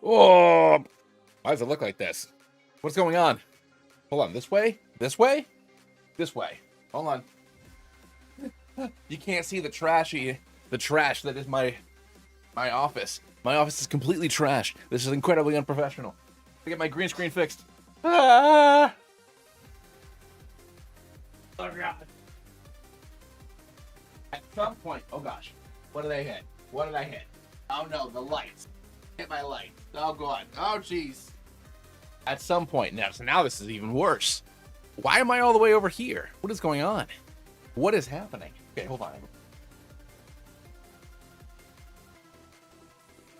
Oh, why does it look like this? What's going on? Hold on, this way? This way? This way. Hold on. You can't see the trash that is my office. My office is completely trash. This is incredibly unprofessional. I get my green screen fixed. Ah! Oh god. At some point, oh gosh, what did I hit? What did I hit? Oh no, the lights. Hit my light. Oh god. Oh jeez. At some point, now this is even worse. Why am I all the way over here? What is going on? What is happening? Okay, hold on.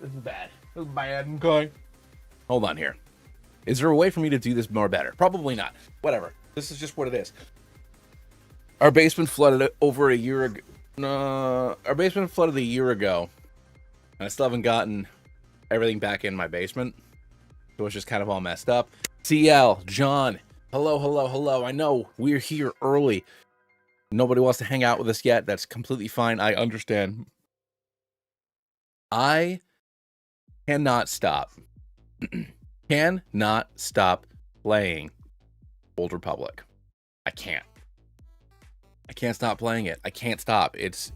This is bad. This is bad. I'm going. Hold on here. Is there a way for me to do this more better? Probably not. Whatever. This is just what it is. Our basement flooded over a year ago. No, our basement flooded a year ago, and I still haven't gotten everything back in my basement. So it's just kind of all messed up. CL, John, hello, hello, hello. I know we're here early. Nobody wants to hang out with us yet. That's completely fine. I understand. I cannot stop. Cannot stop playing Old Republic. I can't. I can't stop playing it. I can't stop. It's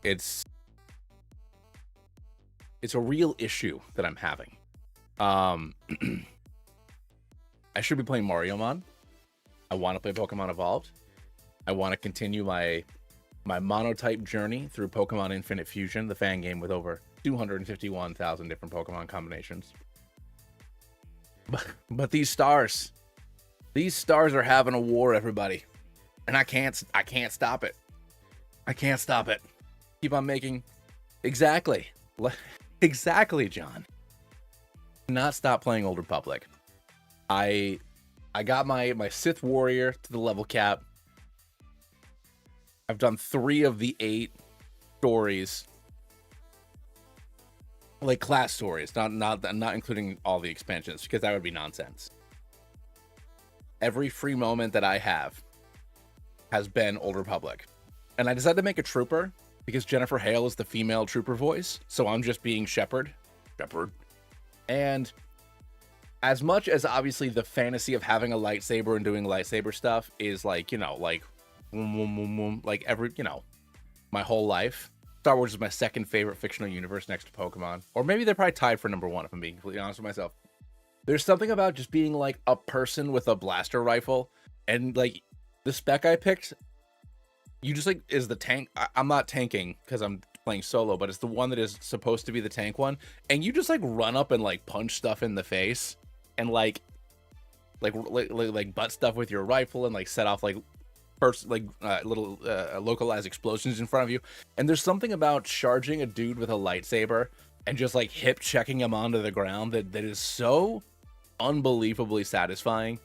a real issue that I'm having. I should be playing Mariomon. I want to play Pokemon Evolved. I want to continue my monotype journey through Pokemon Infinite Fusion, the fan game with over 251,000 different Pokemon combinations. But these stars are having a war, everybody, and I can't stop it. I can't stop it. Keep on making exactly, John. Not stop playing Old Republic. I got my Sith Warrior to the level cap. I've done 3 of the 8 stories, like class stories, not including all the expansions, because that would be nonsense. Every free moment that I have has been Old Republic, and I decided to make a trooper because Jennifer Hale is the female trooper voice, so I'm just being Shepard, and as much as obviously the fantasy of having a lightsaber and doing lightsaber stuff is like, you know, like every, you know, my whole life. Star Wars is my second favorite fictional universe next to Pokemon. Or maybe they're probably tied for number 1 if I'm being completely honest with myself. There's something about just being like a person with a blaster rifle, and like the spec I picked, you just like is the tank. I'm not tanking because I'm playing solo, but it's the one that is supposed to be the tank one, and you just like run up and like punch stuff in the face and like butt stuff with your rifle and like set off like first little localized explosions in front of you. And there's something about charging a dude with a lightsaber and just like hip checking him onto the ground that is so unbelievably satisfying.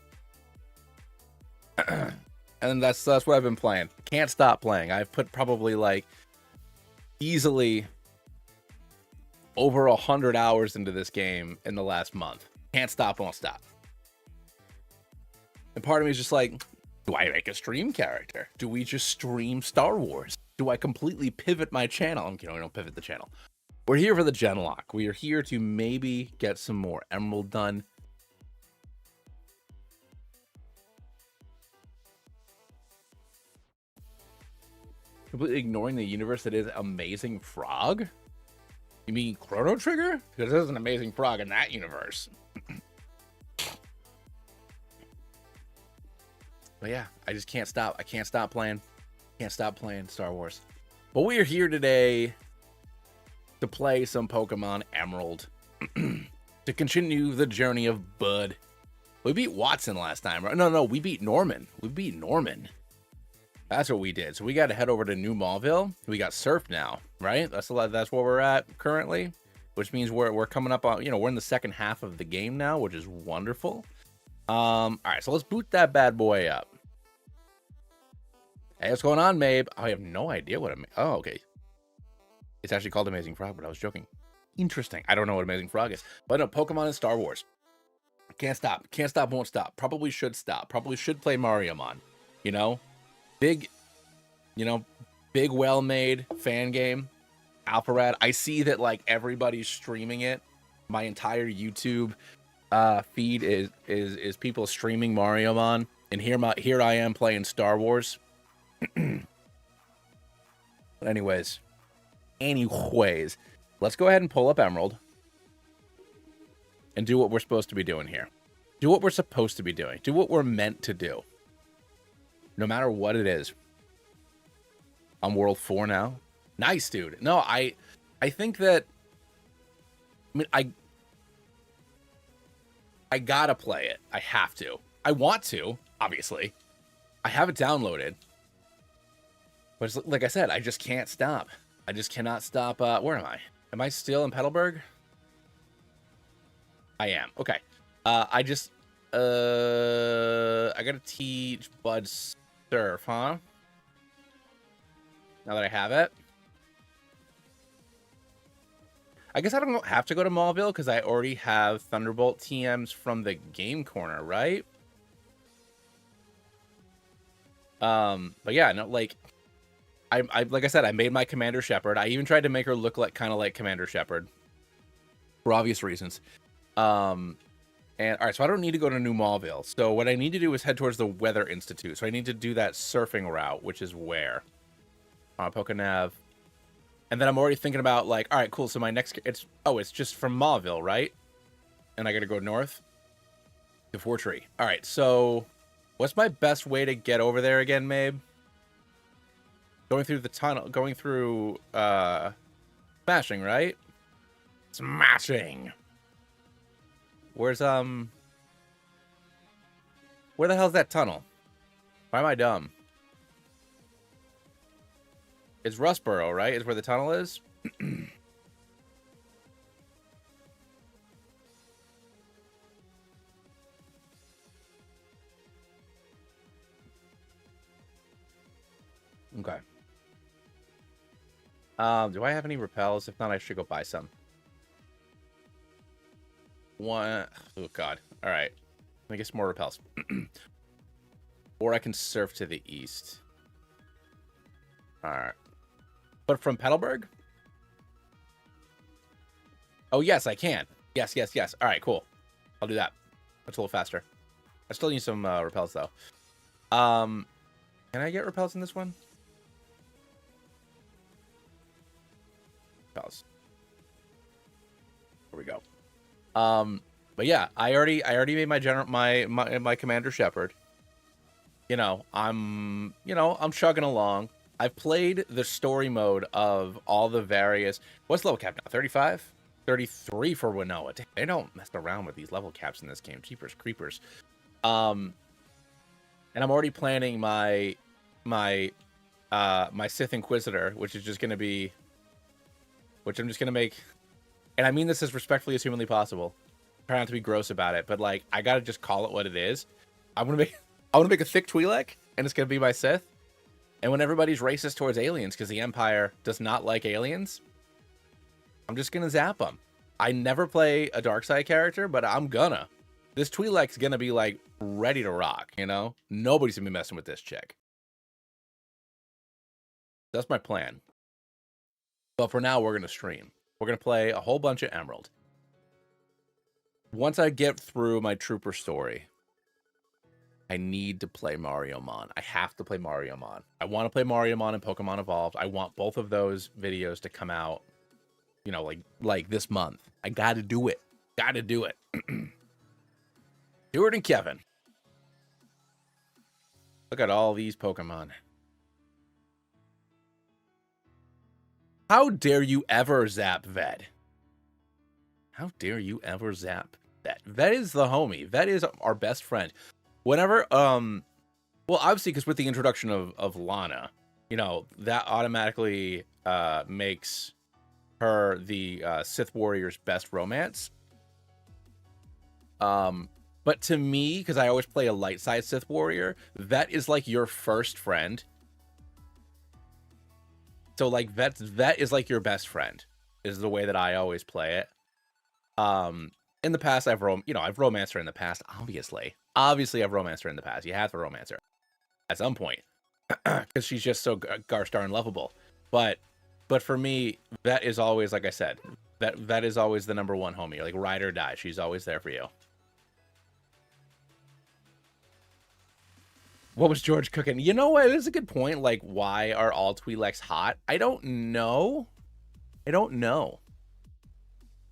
And that's what I've been playing. Can't stop playing. I've put probably like easily over 100 hours into this game in the last month. Can't stop, won't stop. And part of me is just like, do I make a stream character? Do we just stream Star Wars? Do I completely pivot my channel? You know, we don't pivot the channel. We're here for the Genlocke. We are here to maybe get some more Emerald done. Completely ignoring the universe that is Amazing Frog? You mean Chrono Trigger? Because there's an Amazing Frog in that universe. But yeah, I just can't stop. I can't stop playing. Can't stop playing Star Wars. But we are here today to play some Pokemon Emerald. To continue the journey of Bud. We beat Watson last time, right? No, we beat Norman. We beat Norman. That's what we did. So we got to head over to New Mauville. We got Surf now, right? That's where we're at currently, which means we're coming up on, you know, we're in the second half of the game now, which is wonderful. All right, so let's boot that bad boy up. Hey, what's going on, Mabe? I have no idea what oh, okay. It's actually called Amazing Frog, but I was joking. Interesting. I don't know what Amazing Frog is, but no, Pokemon and Star Wars. Can't stop. Can't stop, won't stop. Probably should stop. Probably should play Mariomon. You know? Big, well-made fan game. Alpharad. I see that, like, everybody's streaming it. My entire YouTube feed is people streaming Mariomon, and here I am playing Star Wars. But anyways, let's go ahead and pull up Emerald and do what we're supposed to be doing here. Do what we're supposed to be doing. Do what we're meant to do. No matter what it is. I'm World 4 now. Nice, dude. No, I think that... I mean, I gotta play it. I have to. I want to, obviously. I have it downloaded. But it's, like I said, I just can't stop. I just cannot stop. Where am I? Am I still in Petalburg? I am. Okay. I gotta teach Bud Surf, huh? Now that I have it. I guess I don't have to go to Maulville because I already have Thunderbolt TMs from the game corner, right? But yeah, no, like like I said, I made my Commander Shepard. I even tried to make her look like kind of like Commander Shepard for obvious reasons. And all right, so I don't need to go to New Maulville. So what I need to do is head towards the Weather Institute. So I need to do that surfing route, which is where? Pokenav. And then I'm already thinking about like, all right, cool. So my next, it's just from Maulville, right? And I got to go north to Fortree. All right, so what's my best way to get over there again, Mabe? Going through the tunnel, going through, smashing, right? Smashing. Where's, where the hell's that tunnel? Why am I dumb? It's Rustboro, right? Is where the tunnel is? Okay. Do I have any repels? If not, I should go buy some. One. Oh, God. All right. Let me get some more repels. Or I can surf to the east. All right. But from Petalburg? Oh, yes, I can. Yes. All right, cool. I'll do that. That's a little faster. I still need some repels, though. Can I get repels in this one? Repels. Here we go. But yeah, I already made my Commander Shepard. I'm chugging along. I've played the story mode of all the various... What's level cap now? 35? 33 for Winona. They don't mess around with these level caps in this game. Jeepers creepers. And I'm already planning my Sith Inquisitor, which is just going to be... Which I'm just going to make... And I mean this as respectfully as humanly possible. Try not to be gross about it, but like, I got to just call it what it is. I want to make a thick Twi'lek, and it's going to be my Sith. And when everybody's racist towards aliens because the Empire does not like aliens, I'm just going to zap them. I never play a Darkseid character, but I'm gonna. This Twi'lek's going to be, like, ready to rock, Nobody's going to be messing with this chick. That's my plan. But for now, we're going to stream. We're going to play a whole bunch of Emerald. Once I get through my Trooper story... I need to play Mariomon. I have to play Mariomon. I want to play Mariomon and Pokemon Evolved. I want both of those videos to come out, like this month. I got to do it. Got to do it. Stuart and Kevin. Look at all these Pokemon. How dare you ever zap Ved? How dare you ever zap Ved? Ved is the homie. Ved is our best friend. Whenever, well, obviously, because with the introduction of Lana, that automatically makes her the Sith Warrior's best romance. But to me, because I always play a light side Sith Warrior, that is like your first friend. So like that is like your best friend, is the way that I always play it. In the past, I've romanced her in the past, obviously. Obviously, I've romanced her in the past. You have to romance her at some point because she's just so gosh darn lovable. But for me, that is always, like I said, that is always the number one homie. Like ride or die, she's always there for you. What was George cooking? You know what? It is a good point. Like, why are all Twi'leks hot? I don't know. I don't know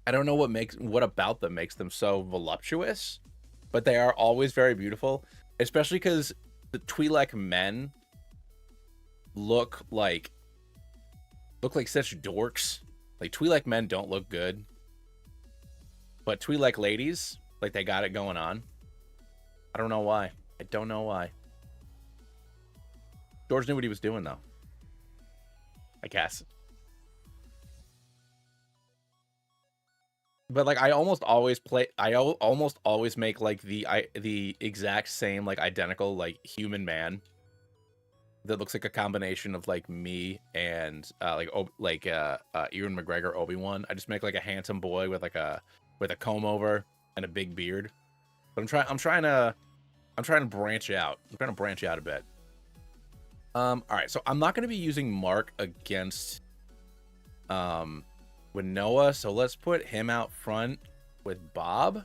what about them makes them so voluptuous, but they are always very beautiful, especially because the Twi'lek men look like such dorks. Like, Twi'lek men don't look good, but Twi'lek ladies, like, they got it going on. I don't know why. I don't know why. George knew what he was doing, though, I guess. But like, I almost always make like the exact same, like, identical, like, human man that looks like a combination of like me and Ewan McGregor Obi-Wan. I just make like a handsome boy with a comb over and a big beard. But I'm trying to branch out. I'm trying to branch out a bit. All right, so I'm not going to be using Mark against Winona, so let's put him out front with Bob.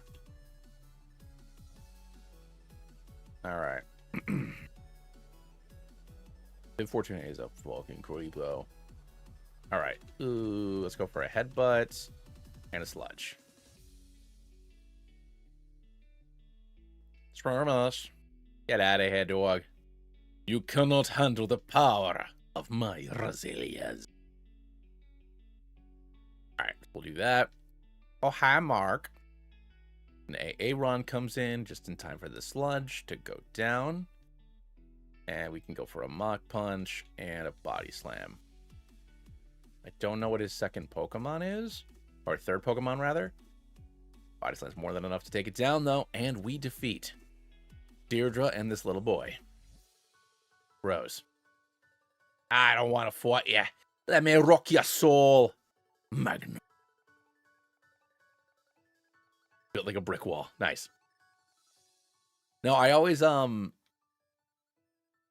All right. Fortune is a fucking creepo. All right. Ooh, let's go for a headbutt and a sludge. Spermus, get out of here, dog. You cannot handle the power of my resilience. All right, we'll do that. Oh, hi, Mark. An AA run comes in just in time for the sludge to go down. And we can go for a Mach Punch and a Body Slam. I don't know what his second Pokemon is. Or third Pokemon, rather. Body Slam's more than enough to take it down, though. And we defeat Deirdre and this little boy. Rose. I don't want to fight you. Let me rock your soul. Magma. Built like a brick wall. Nice. No, I always,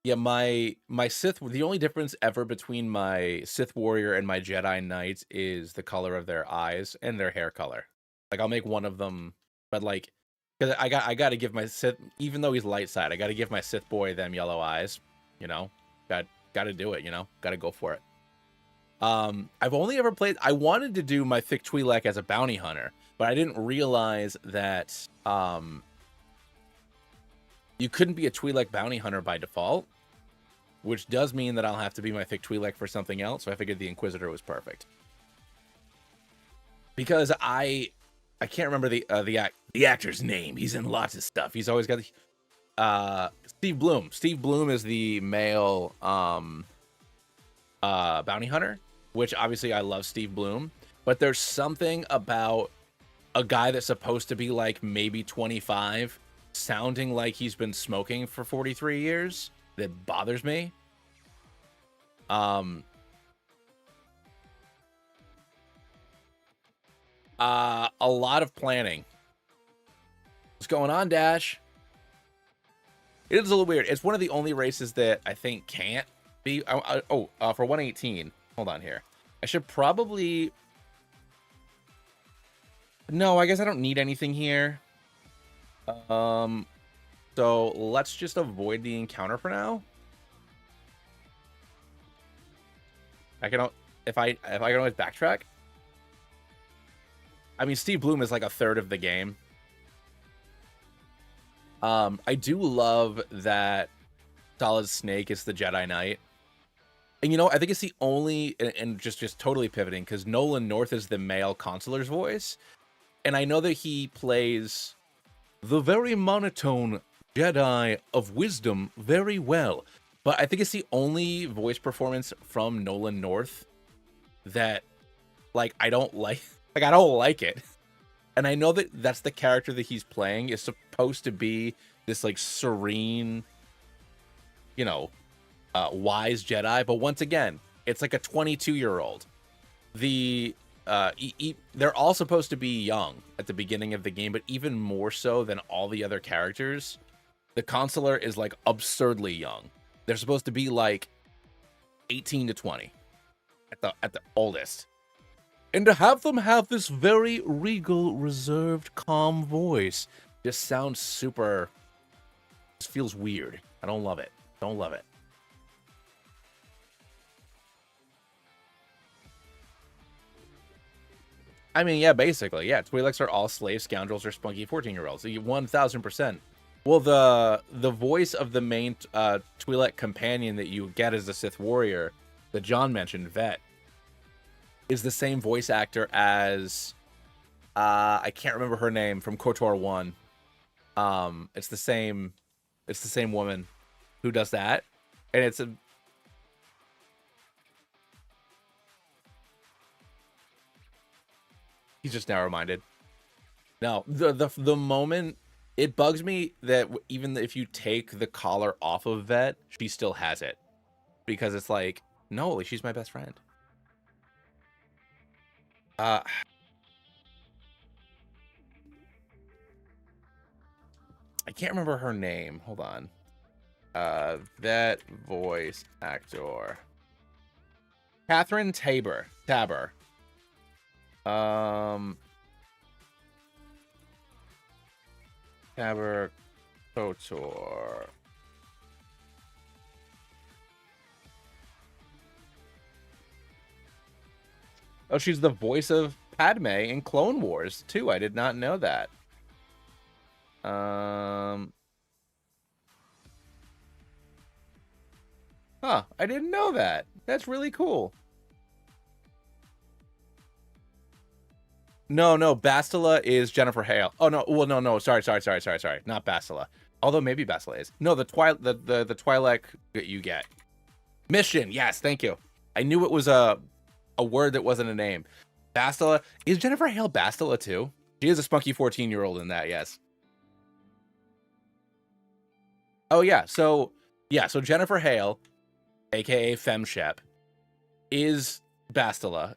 yeah, my Sith, the only difference ever between my Sith Warrior and my Jedi Knight is the color of their eyes and their hair color. Like, I'll make one of them, but like, because I got to give my Sith, even though he's light side, I got to give my Sith boy them yellow eyes, you know? Got to do it, you know? Got to go for it. I've only ever played, I wanted to do my thick Twi'lek as a bounty hunter, but I didn't realize that you couldn't be a Twi'lek bounty hunter by default, which does mean that I'll have to be my thick Twi'lek for something else. So I figured the Inquisitor was perfect. Because I can't remember the actor's name. He's in lots of stuff. He's always got Steve Bloom. Steve Bloom is the male bounty hunter, which obviously I love Steve Bloom, but there's something about a guy that's supposed to be like maybe 25 sounding like he's been smoking for 43 years that bothers me. A lot of planning. What's going on, Dash? It is a little weird. It's one of the only races that I think can't be. For 118. Hold on here. I should probably. No, I guess I don't need anything here. So let's just avoid the encounter for now. I can, if I can always backtrack. I mean, Steve Bloom is like a third of the game. I do love that Solid Snake is the Jedi Knight. And, you know, I think it's the only, and just totally pivoting, because Nolan North is the male consular's voice. And I know that he plays the very monotone Jedi of wisdom very well. But I think it's the only voice performance from Nolan North that, like, I don't like. Like, I don't like it. And I know that that's the character that he's playing is supposed to be this, like, serene, you know, wise Jedi. But once again, it's like a 22-year-old. They're all supposed to be young at the beginning of the game, but even more so than all the other characters. The consular is, like, absurdly young. They're supposed to be, like, 18 to 20 at the oldest. And to have them have this very regal, reserved, calm voice just sounds super. Just feels weird. I don't love it. Don't love it. I mean, yeah, basically, yeah. Twi'leks are all slave scoundrels or spunky 14-year-olds. 1000%. Well, the voice of the main Twi'lek companion that you get as a Sith warrior, that John mentioned, Vet, is the same voice actor as I can't remember her name from KOTOR 1. It's the same woman who does that, and it's a. He's just now reminded. No, the moment it bugs me that even if you take the collar off of Vet, she still has it, because it's like, no, she's my best friend. I can't remember her name. Hold on. Vet voice actor. Catherine Tabor. Tabor KOTOR. Oh, she's the voice of Padme in Clone Wars too. I did not know that. Huh, I didn't know that. That's really cool. No, Bastila is Jennifer Hale. Oh no, well no, sorry. Not Bastila. Although maybe Bastila is. No, the Twi'lek that you get. Mission, yes, thank you. I knew it was a word that wasn't a name. Bastila. Is Jennifer Hale Bastila too? She is a spunky 14-year-old in that, yes. Oh yeah, so Jennifer Hale, aka Femshep, is Bastila,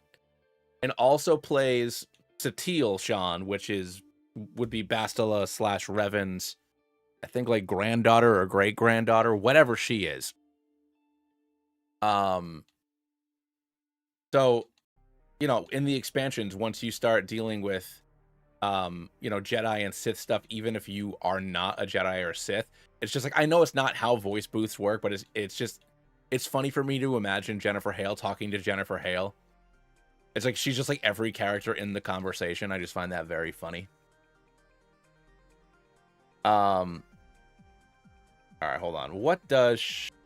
and also plays Satele Shan, which would be Bastila / Revan's, I think, like granddaughter or great granddaughter, whatever she is. So, in the expansions, once you start dealing with, Jedi and Sith stuff, even if you are not a Jedi or a Sith, it's just like, I know it's not how voice booths work, but it's funny for me to imagine Jennifer Hale talking to Jennifer Hale. It's like she's just like every character in the conversation. I just find that very funny. All right, hold on. What does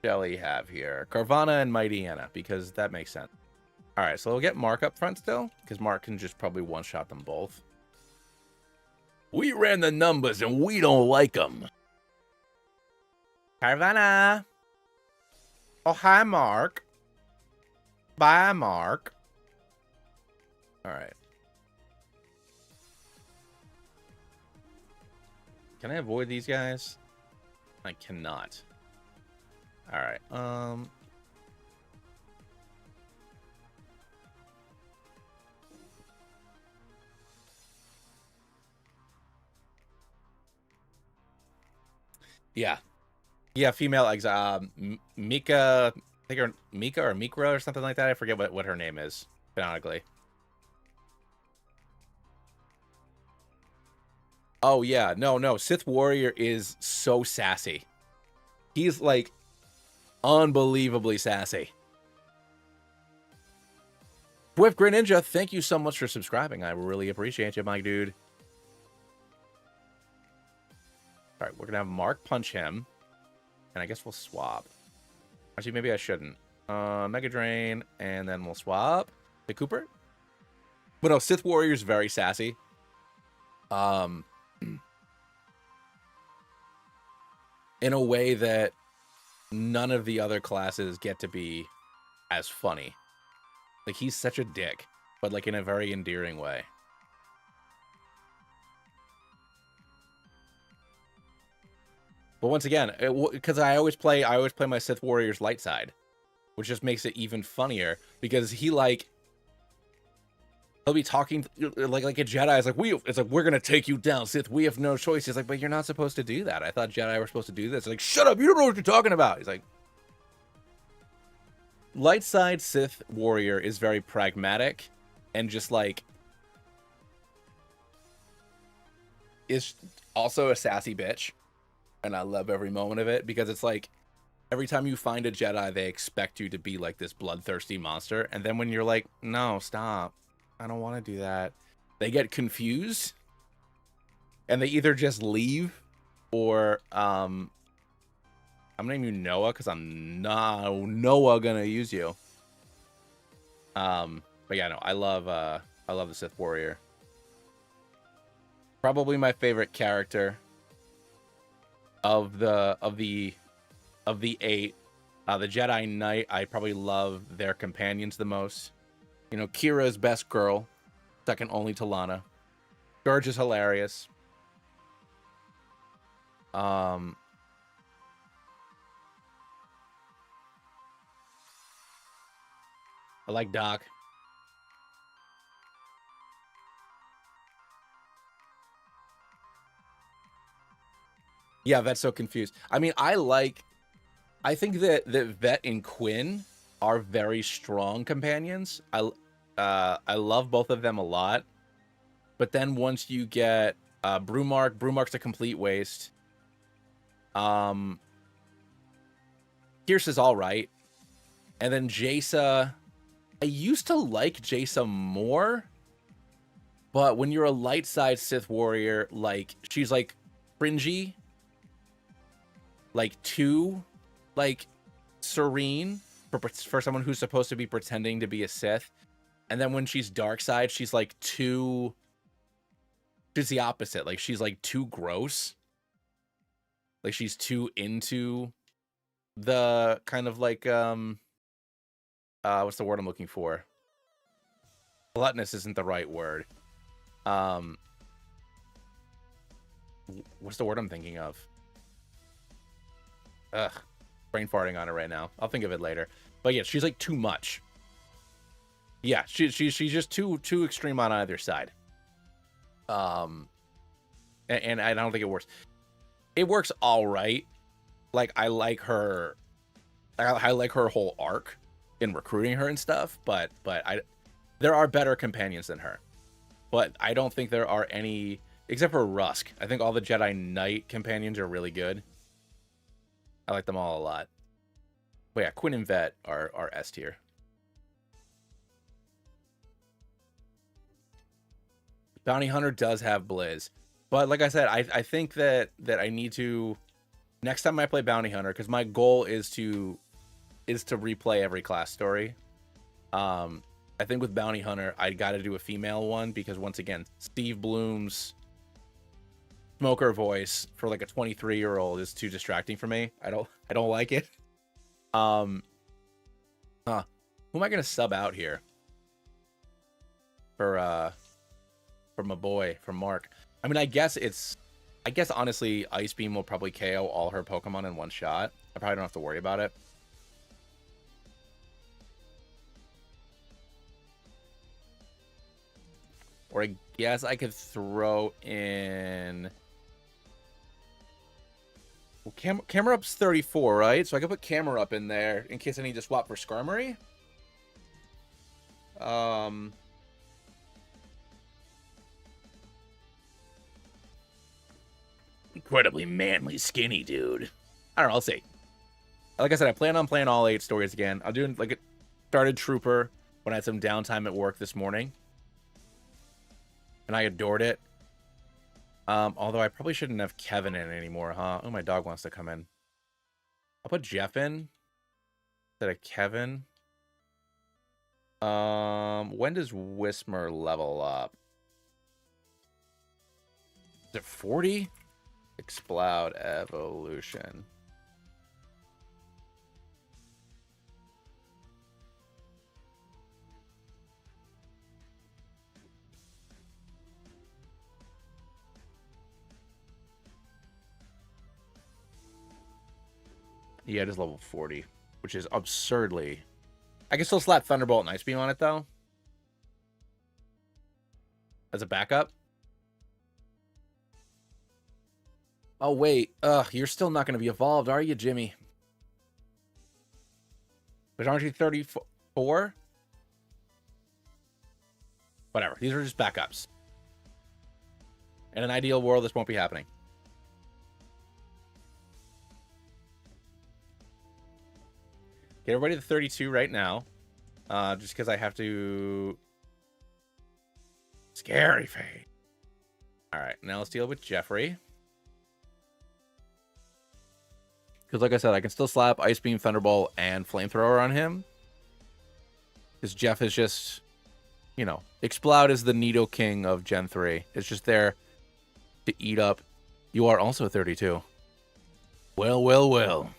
Shelly have here? Carvana and Mighty Anna, because that makes sense. All right, so we'll get Mark up front still, because Mark can just probably one-shot them both. We ran the numbers, and we don't like them. Carvana. Oh, hi, Mark. Bye, Mark. All right. Can I avoid these guys? I cannot. All right. Yeah, female exile. Mika, I think her Mika or Mikra or something like that. I forget what her name is phonetically. Oh yeah, no. Sith Warrior is so sassy. He's like unbelievably sassy. Swift Grin Ninja, thank you so much for subscribing. I really appreciate you, my dude. All right, we're gonna have Mark punch him, and I guess we'll swap. Actually, maybe I shouldn't. Mega Drain, and then we'll swap to Cooper. But no, Sith Warrior is very sassy. In a way that none of the other classes get to be as funny. Like, he's such a dick, but like in a very endearing way. But once again, because I always play my Sith Warrior's light side, which just makes it even funnier, because he'll be talking like a Jedi. It's like we're gonna take you down, Sith. We have no choice. He's like, but you're not supposed to do that. I thought Jedi were supposed to do this. It's like, shut up! You don't know what you're talking about. He's like, light side Sith Warrior is very pragmatic, and just like is also a sassy bitch. and I love every moment of it because it's like every time you find a Jedi, they expect you to be like this bloodthirsty monster, and then when you're like, no, stop, I don't want to do that, they get confused, and they either just leave, or I'm gonna name you Noah because I'm not Noah gonna use you. But yeah, no, I love the Sith Warrior. Probably my favorite character of the 8. The Jedi Knight, I probably love their companions the most. You know, Kira's best girl, second only to Lana. George is hilarious. I like Doc. Yeah, Vet's so confused. I mean, I think that Vet and Quinn are very strong companions. I love both of them a lot. But then once you get Brewmark's a complete waste. Pierce is all right. And then Jaisa, I used to like Jaisa more, but when you're a light side Sith warrior, like she's like cringy, like too like serene for someone who's supposed to be pretending to be a Sith. And then when she's dark side, she's like too, she's the opposite. Like she's like too gross. Like she's too into the kind of like what's the word I'm looking for? Gluttonous isn't the right word. What's the word I'm thinking of? Ugh, brain farting on it right now. I'll think of it later. But yeah, she's like too much. Yeah, she's just too extreme on either side. And I don't think it works. It works all right. Like I like her. I like her whole arc in recruiting her and stuff. But there are better companions than her. But I don't think there are any except for Rusk. I think all the Jedi Knight companions are really good. I like them all a lot. But yeah, Quinn and Vet are S tier. Bounty Hunter does have Blizz. But like I said, I think that I need to, next time I play Bounty Hunter, because my goal is to replay every class story. I think with Bounty Hunter, I got to do a female one because once again, Steve Bloom's smoker voice for like a 23-year-old is too distracting for me. I don't like it. Who am I gonna sub out here for my boy, for Mark? I mean, I guess honestly, Ice Beam will probably KO all her Pokemon in one shot. I probably don't have to worry about it. Or I guess I could throw in... Well, Camera Up's 34, right? So I could put Camera Up in there in case I need to swap for Skarmory. Incredibly manly, skinny dude. I don't know, I'll see. Like I said, I plan on playing all 8 stories again. I'll do like started Trooper when I had some downtime at work this morning. And I adored it. Although I probably shouldn't have Kevin in anymore, huh? Oh, my dog wants to come in. I'll put Jeff in instead of Kevin. When does Whismer level up? Is it 40? Exploud evolution. Yeah, it is level 40, which is absurdly... I can still slap Thunderbolt and Ice Beam on it, though. As a backup. Oh, wait. Ugh, you're still not going to be evolved, are you, Jimmy? But aren't you 34? Whatever. These are just backups. In an ideal world, this won't be happening. Get everybody to 32 right now. Just because I have to... Scary face. Alright, now let's deal with Jeffrey. Because like I said, I can still slap Ice Beam, Thunderbolt, and Flamethrower on him. Because Jeff is just, you know, Exploud is the Nido King of Gen 3. It's just there to eat up. You are also 32. Well, well, well.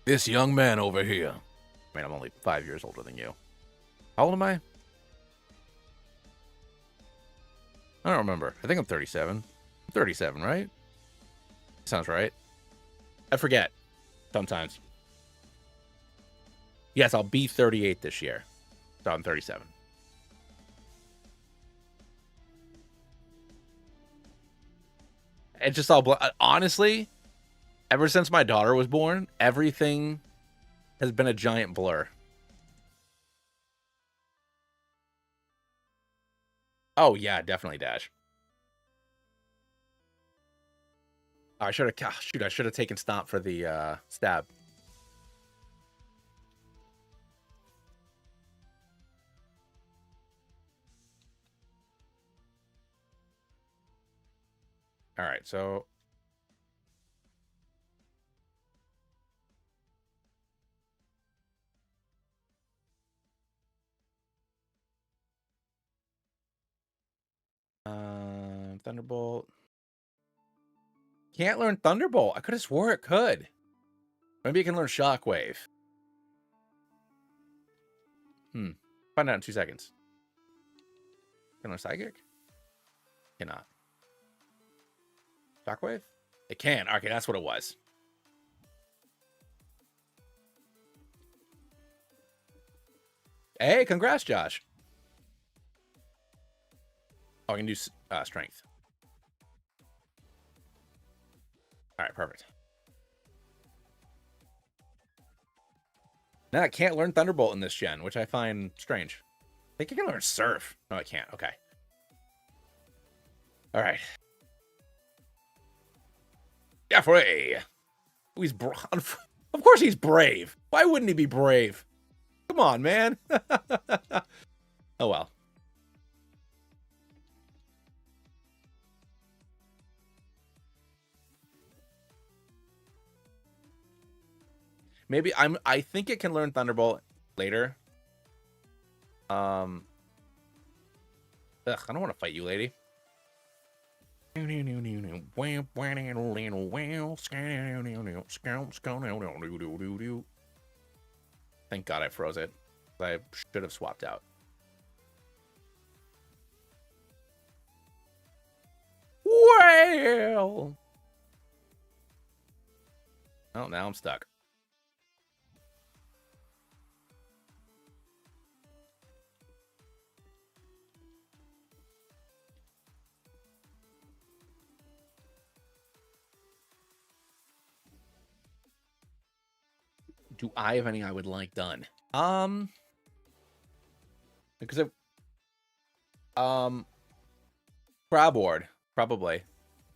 This young man over here. I mean, I'm only 5 years older than you. How old am I? I don't remember. I think I'm 37. I'm 37, right? Sounds right. I forget sometimes. Yes, I'll be 38 this year. So I'm 37. It's just all... Honestly, ever since my daughter was born, everything has been a giant blur. Oh, yeah, definitely Dash. Oh, I should have... Shoot, I should have taken Stomp for the stab. All right, so... Thunderbolt. Can't learn Thunderbolt. I could have swore it could. Maybe I can learn Shockwave. Find out in 2 seconds. Can I learn Psychic? Cannot. Shockwave? It can. Okay, that's what it was. Hey, congrats, Josh. Oh, I can do Strength. All right, perfect. Now I can't learn Thunderbolt in this gen, which I find strange. I think I can learn Surf. No, I can't. Okay. All right. Jeffrey. Oh, he's of course he's brave. Why wouldn't he be brave? Come on, man. Oh, well. Maybe I think it can learn Thunderbolt later. Ugh, I don't want to fight you, lady. Thank God I froze it. I should have swapped out. Well. Oh, now I'm stuck. Do I have any I would like done? Because of Crabward, probably.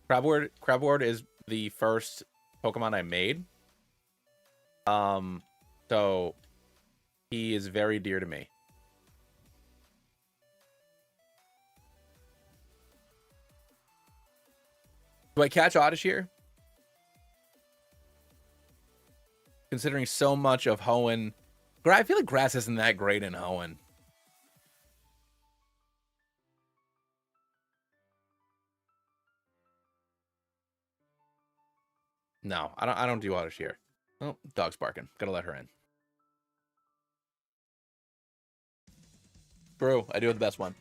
Crabward is the first Pokemon I made. So he is very dear to me. Do I catch Oddish here? Considering so much of Hoenn. I feel like grass isn't that great in Hoenn. No, I don't do Oddish here. Oh, dog's barking. Gotta let her in. Brew, I do have the best one.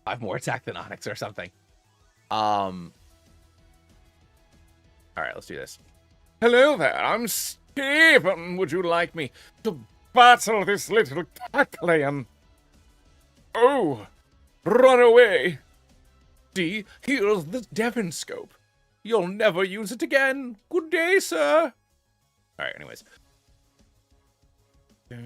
I have more attack than Onyx or something. All right, let's do this. Hello there, I'm Steven. Would you like me to battle this little Cackleon? Oh, run away. See, here's the Devon Scope. You'll never use it again. Good day, sir. All right, anyways. No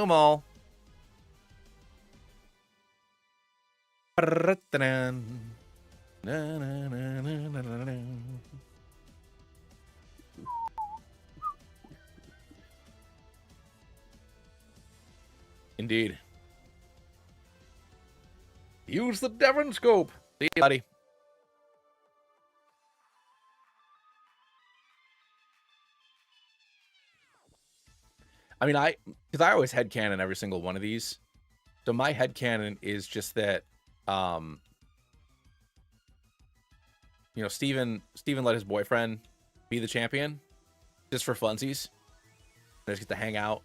more. Indeed. Use the Devon scope. See you, buddy. I mean, because I always headcanon every single one of these. So my headcanon is just that, you know, Steven let his boyfriend be the champion just for funsies. They just get to hang out.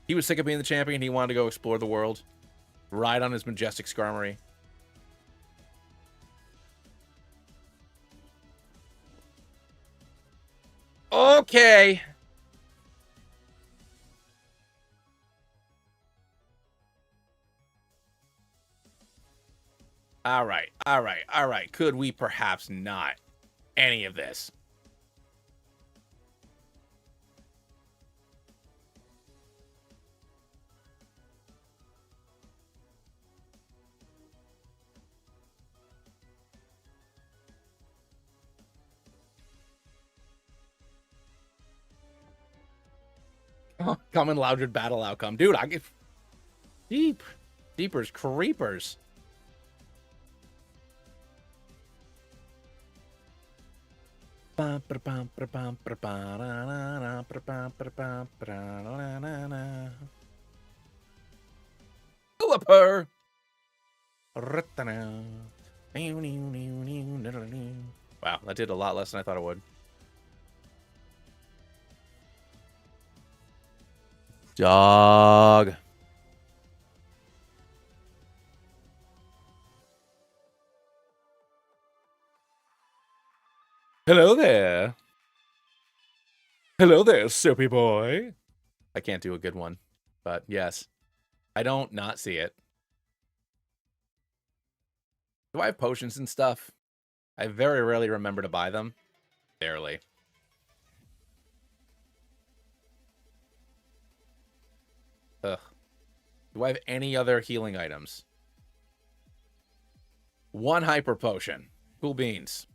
He was sick of being the champion. He wanted to go explore the world, ride on his majestic Skarmory. Okay. All right. All right. All right. Could we perhaps not any of this? Common Loudred battle outcome. Dude, I get deepers creepers. Flipper. Wow, that did a lot less than I thought it would. Dog. Hello there. Hello there, soapy boy. I can't do a good one, but yes. I don't not see it. Do I have potions and stuff? I very rarely remember to buy them. Barely. Ugh. Do I have any other healing items? One hyper potion. Cool beans.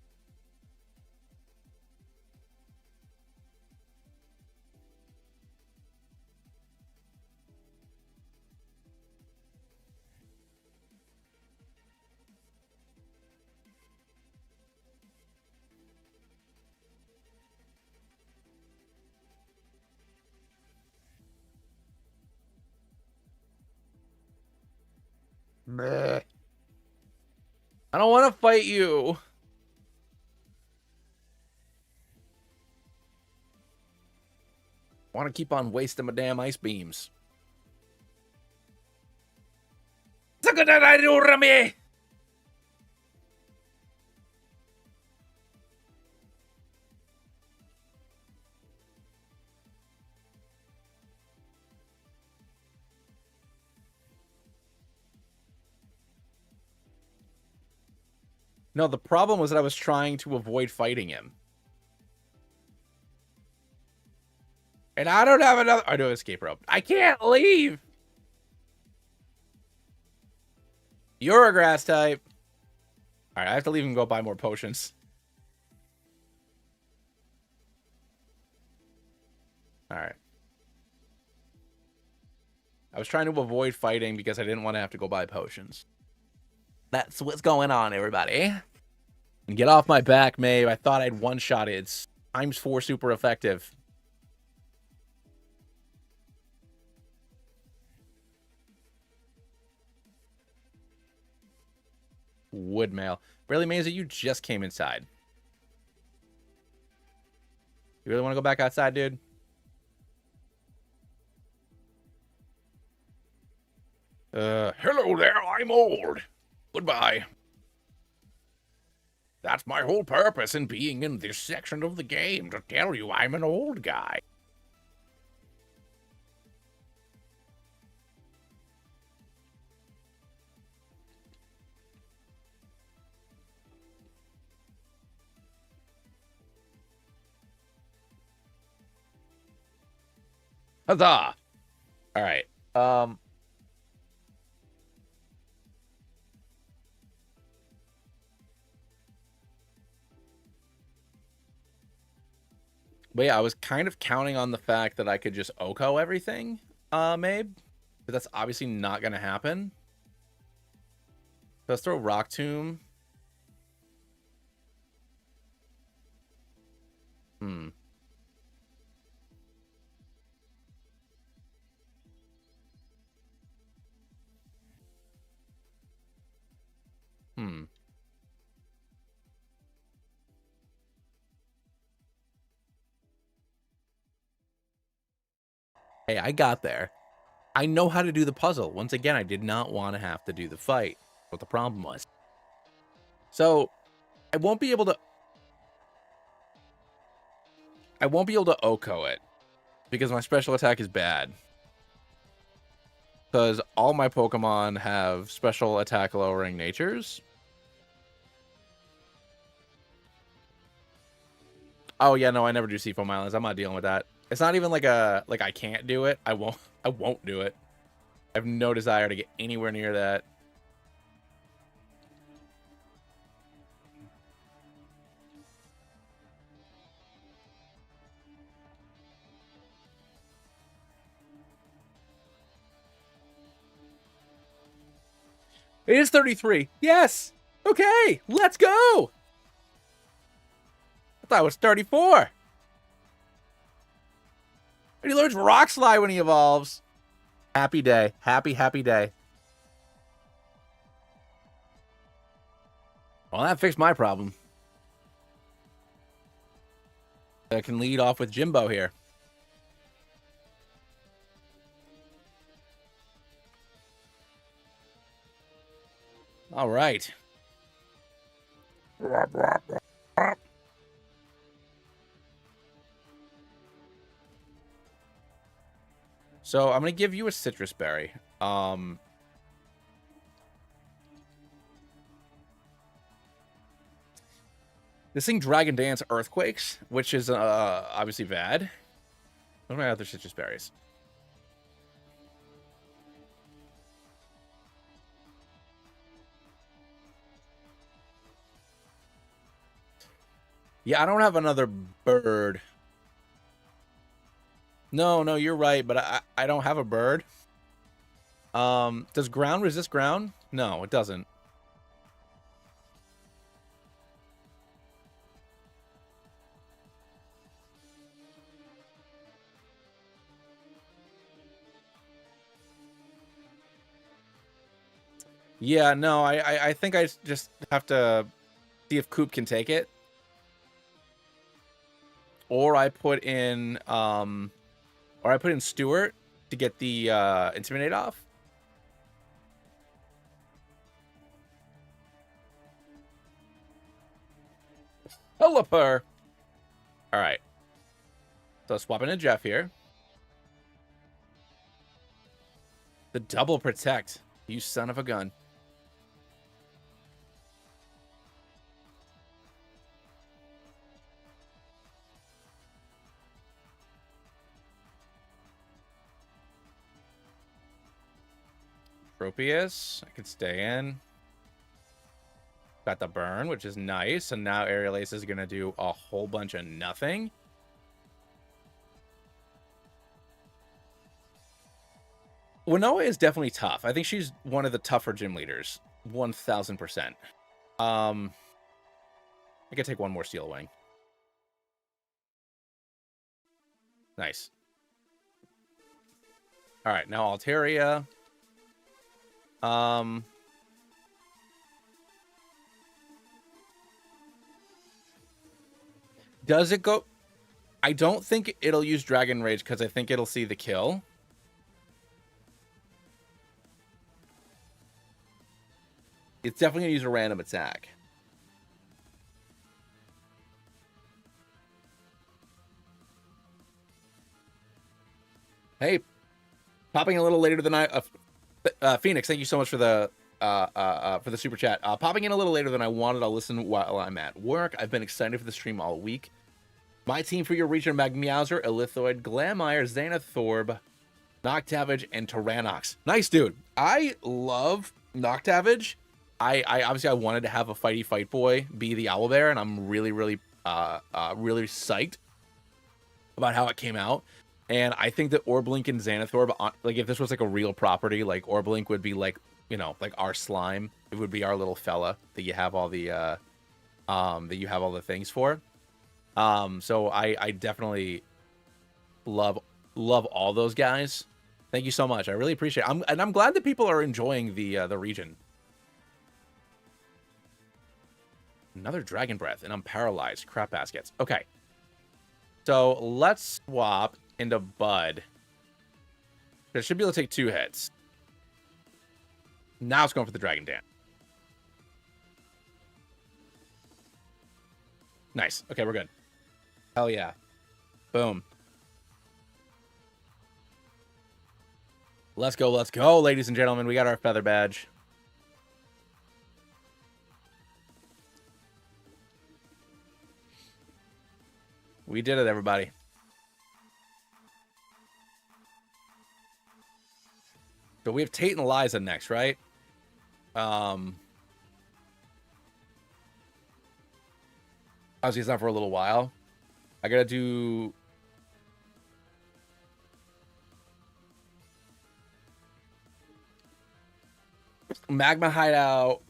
Meh. I don't want to fight you. I want to keep on wasting my damn ice beams. No, the problem was that I was trying to avoid fighting him. And I don't have another... I do have escape rope. I can't leave! You're a grass type. Alright, I have to leave and go buy more potions. Alright. I was trying to avoid fighting because I didn't want to have to go buy potions. That's what's going on, everybody. And get off my back, Maeve. I thought I'd one-shot it. It's ×4 super effective. wood mail. Really, Maisie, you just came inside. You really want to go back outside, dude? Hello there, I'm old. Goodbye. That's my whole purpose in being in this section of the game, to tell you I'm an old guy. Huzzah! All right. But yeah, I was kind of counting on the fact that I could just Oko everything, Mabe. But that's obviously not going to happen. So let's throw Rock Tomb. Hmm. Hey, I got there. I know how to do the puzzle. Once again, I did not want to have to do the fight. What the problem was. So, I won't be able to Oko it. Because my special attack is bad. Because all my Pokemon have special attack lowering natures. Oh yeah, no, I never do Seafoam Islands. I'm not dealing with that. It's not even like I can't do it. I won't do it. I have no desire to get anywhere near that. It is 33. Yes. Okay, let's go. I thought it was 34. And he learns Rock Slide when he evolves. Happy day. Happy day. Well, that fixed my problem. I can lead off with Jimbo here. All right. So I'm going to give you a citrus berry. This thing Dragon Dance Earthquakes, which is obviously bad. What are my other citrus berries? Yeah, I don't have another bird. No, you're right, but I don't have a bird. Does ground resist ground? No, it doesn't. Yeah, no, I think I just have to see if Coop can take it. Or I put in Stuart to get the Intimidate off. Pelipper. All right. So swapping to Jeff here. The double protect. You son of a gun. Tropius. I can stay in. Got the burn, which is nice. And now Aerial Ace is going to do a whole bunch of nothing. Winona is definitely tough. I think she's one of the tougher gym leaders. 1000%. I could take one more Steel Wing. Nice. All right, now Altaria. Does it go? I don't think it'll use Dragon Rage because I think it'll see the kill. It's definitely going to use a random attack. Hey, popping a little later than Phoenix, thank you so much for the super chat. Popping in a little later than I wanted. I'll listen while I'm at work. I've been excited for the stream all week. My team for your region: Magmeowser, Elithoid, Glamire, Xanathorb, Noctavage, and Tyrannox. Nice, dude. I love Noctavage. I obviously I wanted to have a fighty fight boy be the Owlbear, and I'm really psyched about how it came out. And I think that Orblink and Xanathorb, like if this was like a real property, like Orblink would be like, you know, like our slime. It would be our little fella that you have all the things for. So I definitely love all those guys. Thank you so much. I really appreciate it. I'm glad that people are enjoying the region. Another Dragon Breath, and I'm paralyzed. Crap baskets. Okay. So let's swap into Bud. It should be able to take 2 hits. Now it's going for the Dragon Dance. Nice. Okay, we're good. Hell yeah. Boom. Let's go, ladies and gentlemen. We got our feather badge. We did it, everybody. So we have Tate and Liza next, right? Obviously, it's not for a little while. I gotta do... Magma Hideout.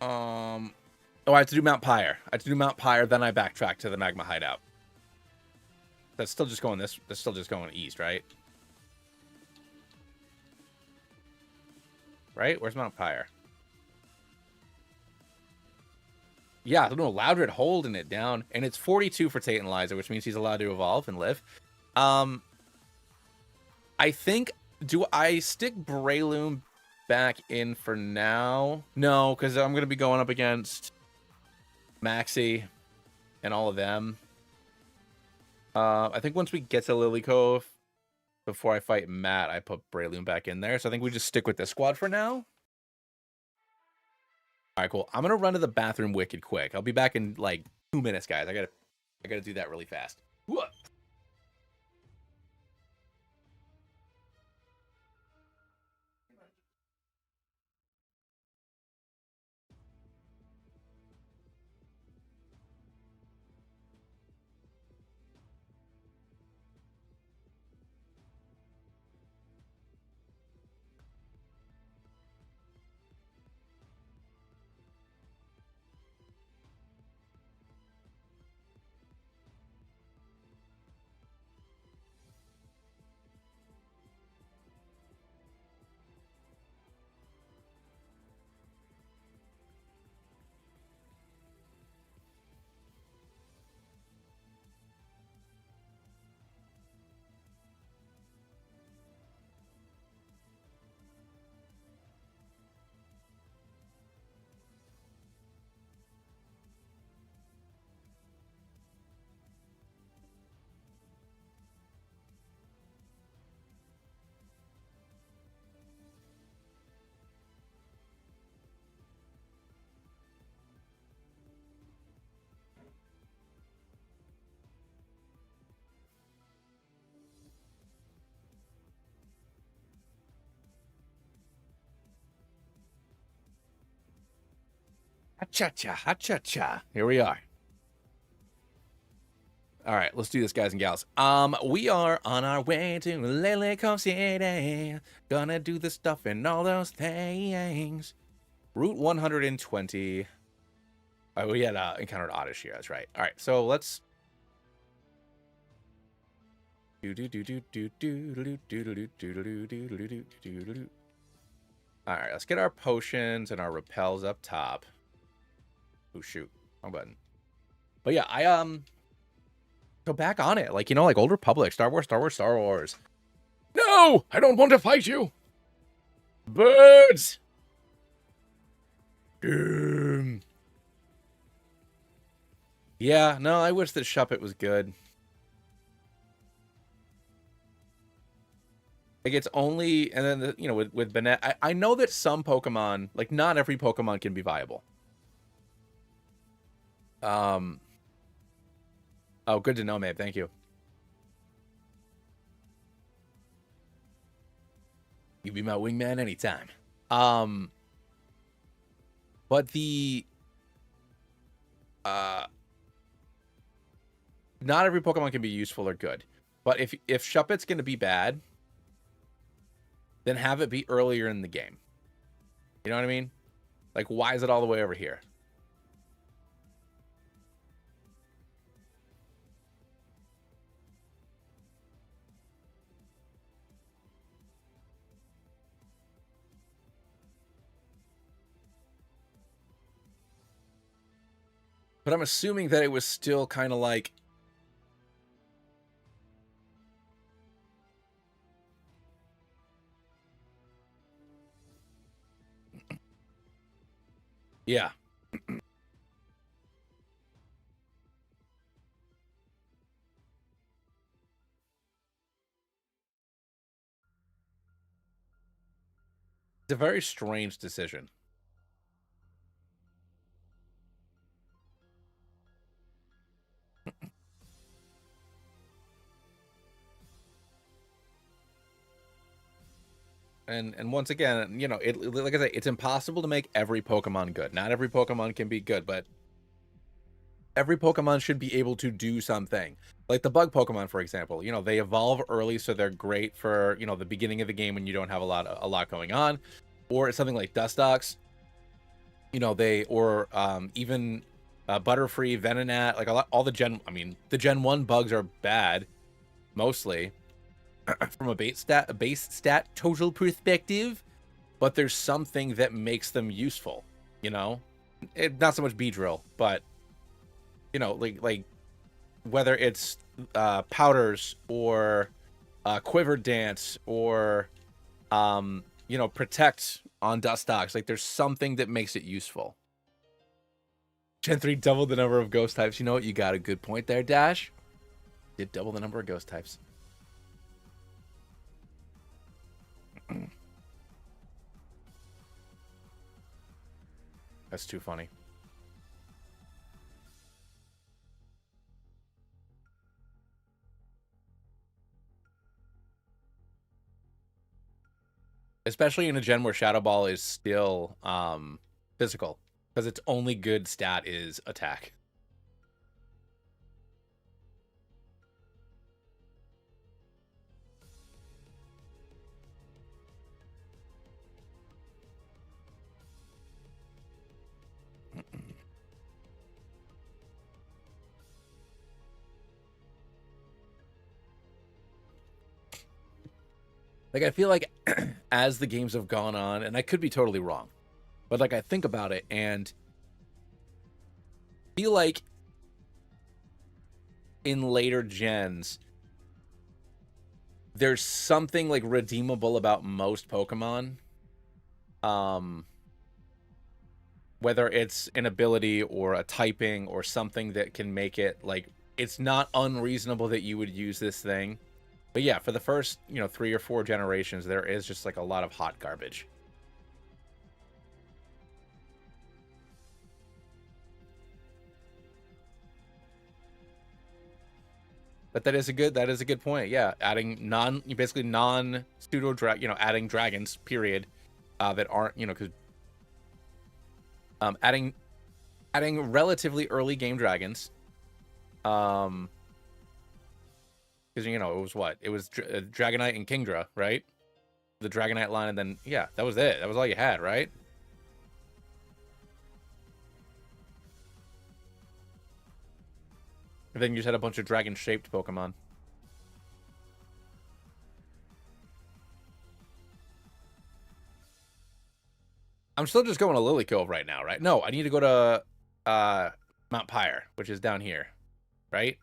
Oh, I have to do Mount Pyre. I have to do Mount Pyre, then I backtrack to the Magma Hideout. That's still just going that's still just going east, right? Right? Where's Mount Pyre? Yeah, no, Loudred holding it down. And it's 42 for Tate and Liza, which means he's allowed to evolve and live. I think... Do I stick Breloom back in for now? No, because I'm going to be going up against Maxie and all of them. I think once we get to Lilycove, before I fight Matt, I put Breloom back in there. So I think we just stick with this squad for now. All right, cool. I'm gonna run to the bathroom wicked quick. I'll be back in like 2 minutes, guys. I gotta do that really fast. What? Ha-cha-cha, ha-cha-cha. Here we are. All right, let's do this, guys and gals. We are on our way to Lilycove City. Gonna do the stuff and all those things. Route 120. Oh, we had encountered Oddish here. That's right. All right, so let's... All right, let's get our potions and our repels up top. Oh, shoot. Wrong button. But yeah, Go back on it. Like, you know, like Old Republic, Star Wars, Star Wars, Star Wars. No! I don't want to fight you! Birds! Yeah, no, I wish that Shuppet was good. Like, it's only, and then, you know, with Banette, I know that some Pokemon, like, not every Pokemon can be viable. Oh, good to know, Mabe. Thank you. You be my wingman anytime. But the, not every Pokemon can be useful or good. But if Shuppet's going to be bad, then have it be earlier in the game. You know what I mean? Like, why is it all the way over here? But I'm assuming that it was still kind of like... Yeah. It's a very strange decision. And once again, you know, like I say, it's impossible to make every Pokemon good. Not every Pokemon can be good, but every Pokemon should be able to do something. Like the bug Pokemon, for example, you know, they evolve early, so they're great for, you know, the beginning of the game when you don't have a lot going on. Or it's something like Dustox, you know, even Butterfree, Venonat, like all the the Gen 1 bugs are bad, mostly, from a base stat total perspective, but there's something that makes them useful, you know? Not so much Beedrill, but, you know, like whether it's Powders or Quiver Dance or, you know, Protect on Dustox, like there's something that makes it useful. Gen 3 doubled the number of ghost types. You know what? You got a good point there, Dash. Did double the number of ghost types. That's too funny. Especially in a gen where Shadow Ball is still physical, because its only good stat is attack. Like, I feel like as the games have gone on, and I could be totally wrong, but like I think about it and feel like in later gens, there's something like redeemable about most Pokemon. Whether it's an ability or a typing or something that can make it like, it's not unreasonable that you would use this thing. But yeah, for the first, you know, 3 or 4 generations, there is just like a lot of hot garbage. But that is a good point. Yeah, adding basically non-pseudo you know, adding dragons, period, that aren't, you know, because adding relatively early game dragons, because, you know, it was what? It was Dragonite and Kingdra, right? The Dragonite line, and then, yeah, that was it. That was all you had, right? And then you just had a bunch of dragon-shaped Pokemon. I'm still just going to Lilycove right now, right? No, I need to go to Mount Pyre, which is down here, right?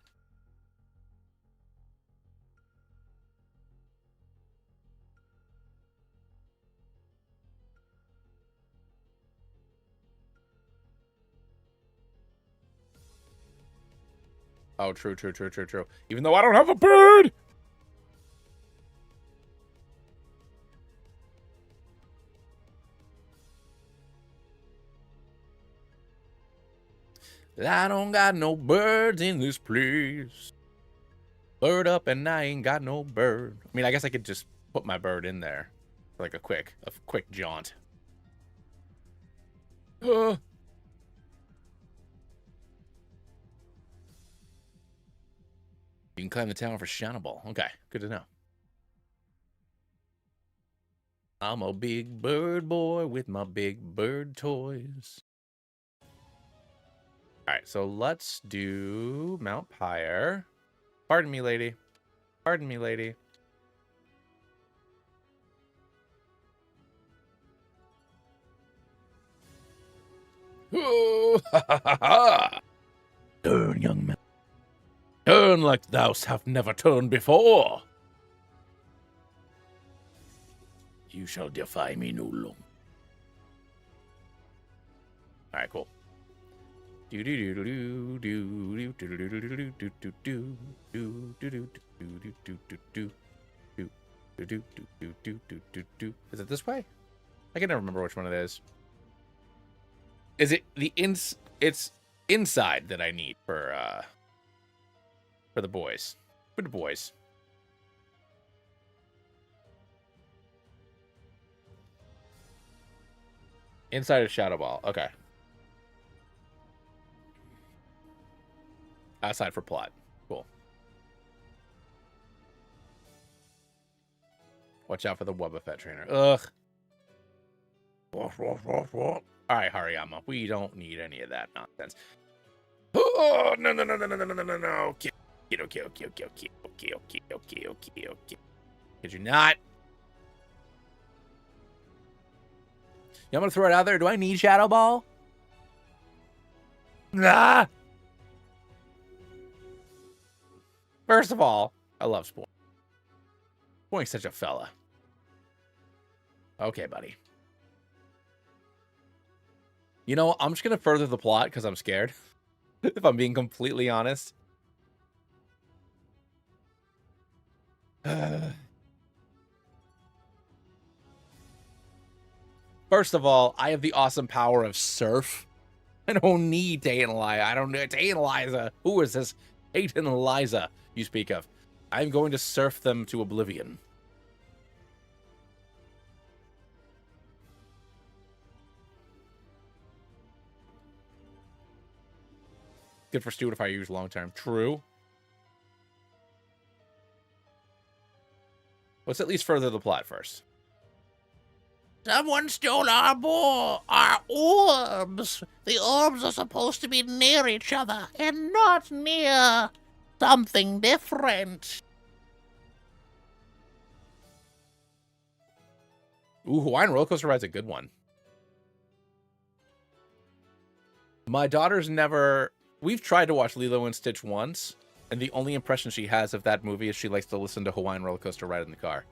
Oh, true. Even though I don't have a bird! I don't got no birds in this place. Bird up and I ain't got no bird. I mean, I guess I could just put my bird in there. For like a quick jaunt. You can climb the tower for Shannable. Okay, good to know. I'm a big bird boy with my big bird toys. Alright, so let's do Mount Pyre. Pardon me, lady. Pardon me, lady. Oh, ha ha ha ha! Turn, young man. Turn like thou hast never turned before. You shall defy me no longer. Alright, cool. Is it this way? I can never remember which one it is. Is it the it's inside that I need for the boys. For the boys. Inside of Shadow Ball. Okay. Outside for plot. Cool. Watch out for the Wobbuffet trainer. Ugh. Alright, Hariyama. We don't need any of that nonsense. Oh, no. Okay. Did you not? Yeah, I'm gonna throw it out there. Do I need Shadow Ball? Nah. First of all, I love Spoink. Spoink's such a fella. Okay, buddy. You know, I'm just gonna further the plot because I'm scared. If I'm being completely honest. First of all, I have the awesome power of surf. I don't need Tate and Liza. I don't need Tate and Liza. Who is this Tate and Liza you speak of? I'm going to surf them to oblivion. Good for Stu if I use long term. True. Let's at least further the plot first. Someone stole our ball, our orbs. The orbs are supposed to be near each other and not near something different. Ooh, Hawaiian Roller Coaster Ride's a good one. My daughter's never... We've tried to watch Lilo and Stitch once, and the only impression she has of that movie is she likes to listen to Hawaiian Roller Coaster Ride in the car.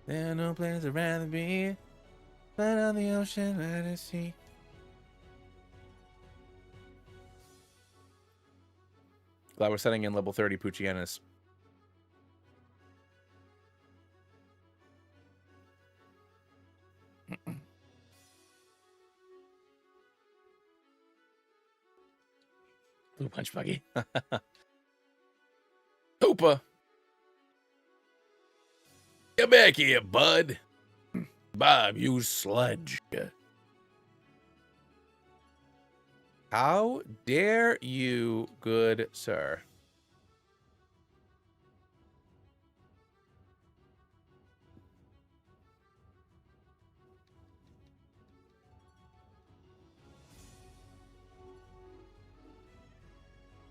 There are no places I'd rather be, but on the ocean, let us see. Glad we're setting in level 30 Puchianas. Blue Punch Buggy. Hoopa. Get back here, bud. Bob, use sludge. How dare you, good sir?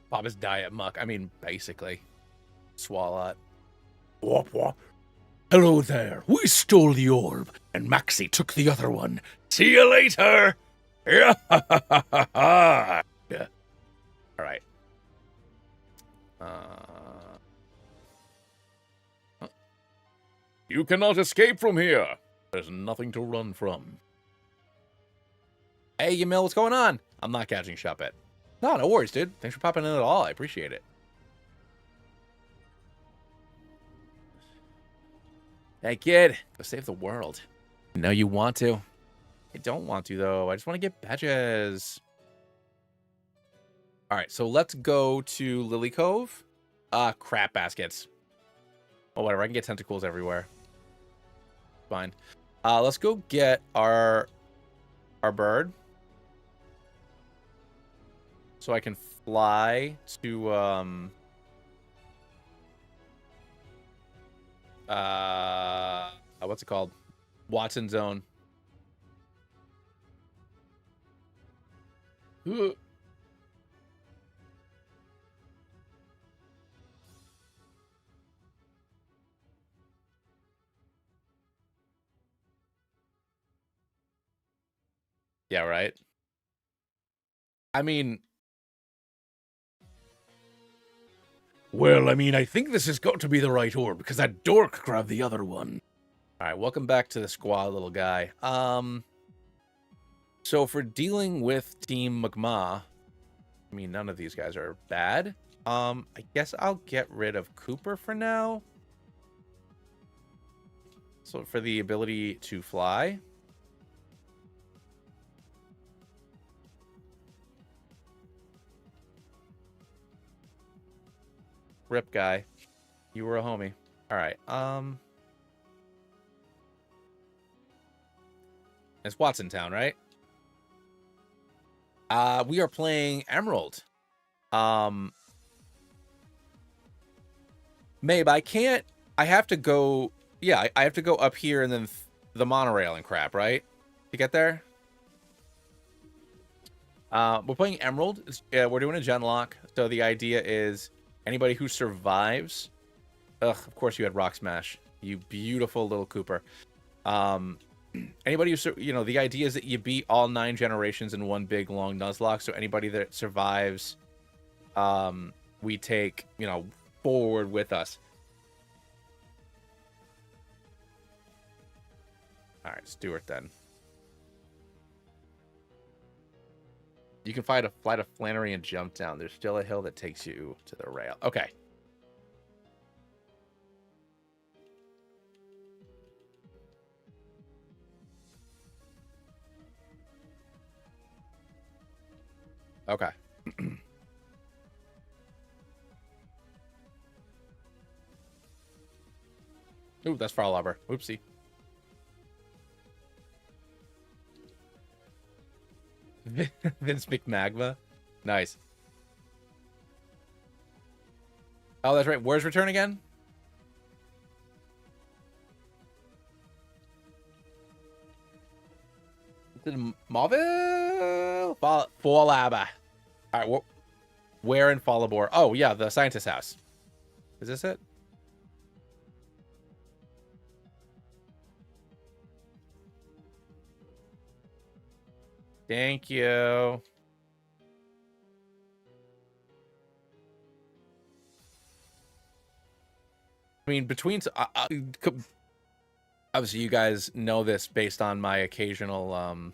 Bob is Diet Muck. I mean, basically. Swalot. Wop wop. Hello there. We stole the orb, and Maxie took the other one. See you later. Yeah. All right. You cannot escape from here. There's nothing to run from. Hey, Yamil, what's going on? I'm not catching Shuppet. No, no worries, dude. Thanks for popping in at all. I appreciate it. Hey, kid. Go save the world. No, you want to. I don't want to, though. I just want to get badges. All right, so let's go to Lilycove. Crap baskets. Oh, whatever. I can get tentacles everywhere. Fine. Let's go get our bird. So I can fly to what's it called? Watson Zone. Yeah, right. I mean, well, I think this has got to be the right orb because that dork grabbed the other one. All right, welcome back to the squad, little guy. So for dealing with Team Magma, I mean, none of these guys are bad. I guess I'll get rid of Cooper for now. So for the ability to fly. Rip guy. You were a homie. All right. It's Watson Town, right? We are playing Emerald. Mabe, I can't. I have to go. Yeah, I have to go up here and then the monorail and crap, right? To get there. We're playing Emerald. We're doing a Genlocke. So the idea is anybody who survives. Ugh, of course you had Rock Smash. You beautiful little Cooper. Anybody who, the idea is that you beat all 9 generations in one big long Nuzlocke. So anybody that survives, we take, forward with us. All right, let's do it then. You can fly to Flannery and jump down. There's still a hill that takes you to the rail. Okay. Okay. Ooh, that's Farlobber. Oopsie. Vince McMagma. Nice. Oh, that's right. Where's Return again? Mauville? Fallaba. All right. Where in Fallabor? Oh, yeah. The scientist's house. Is this it? Thank you. I mean, obviously you guys know this based on my occasional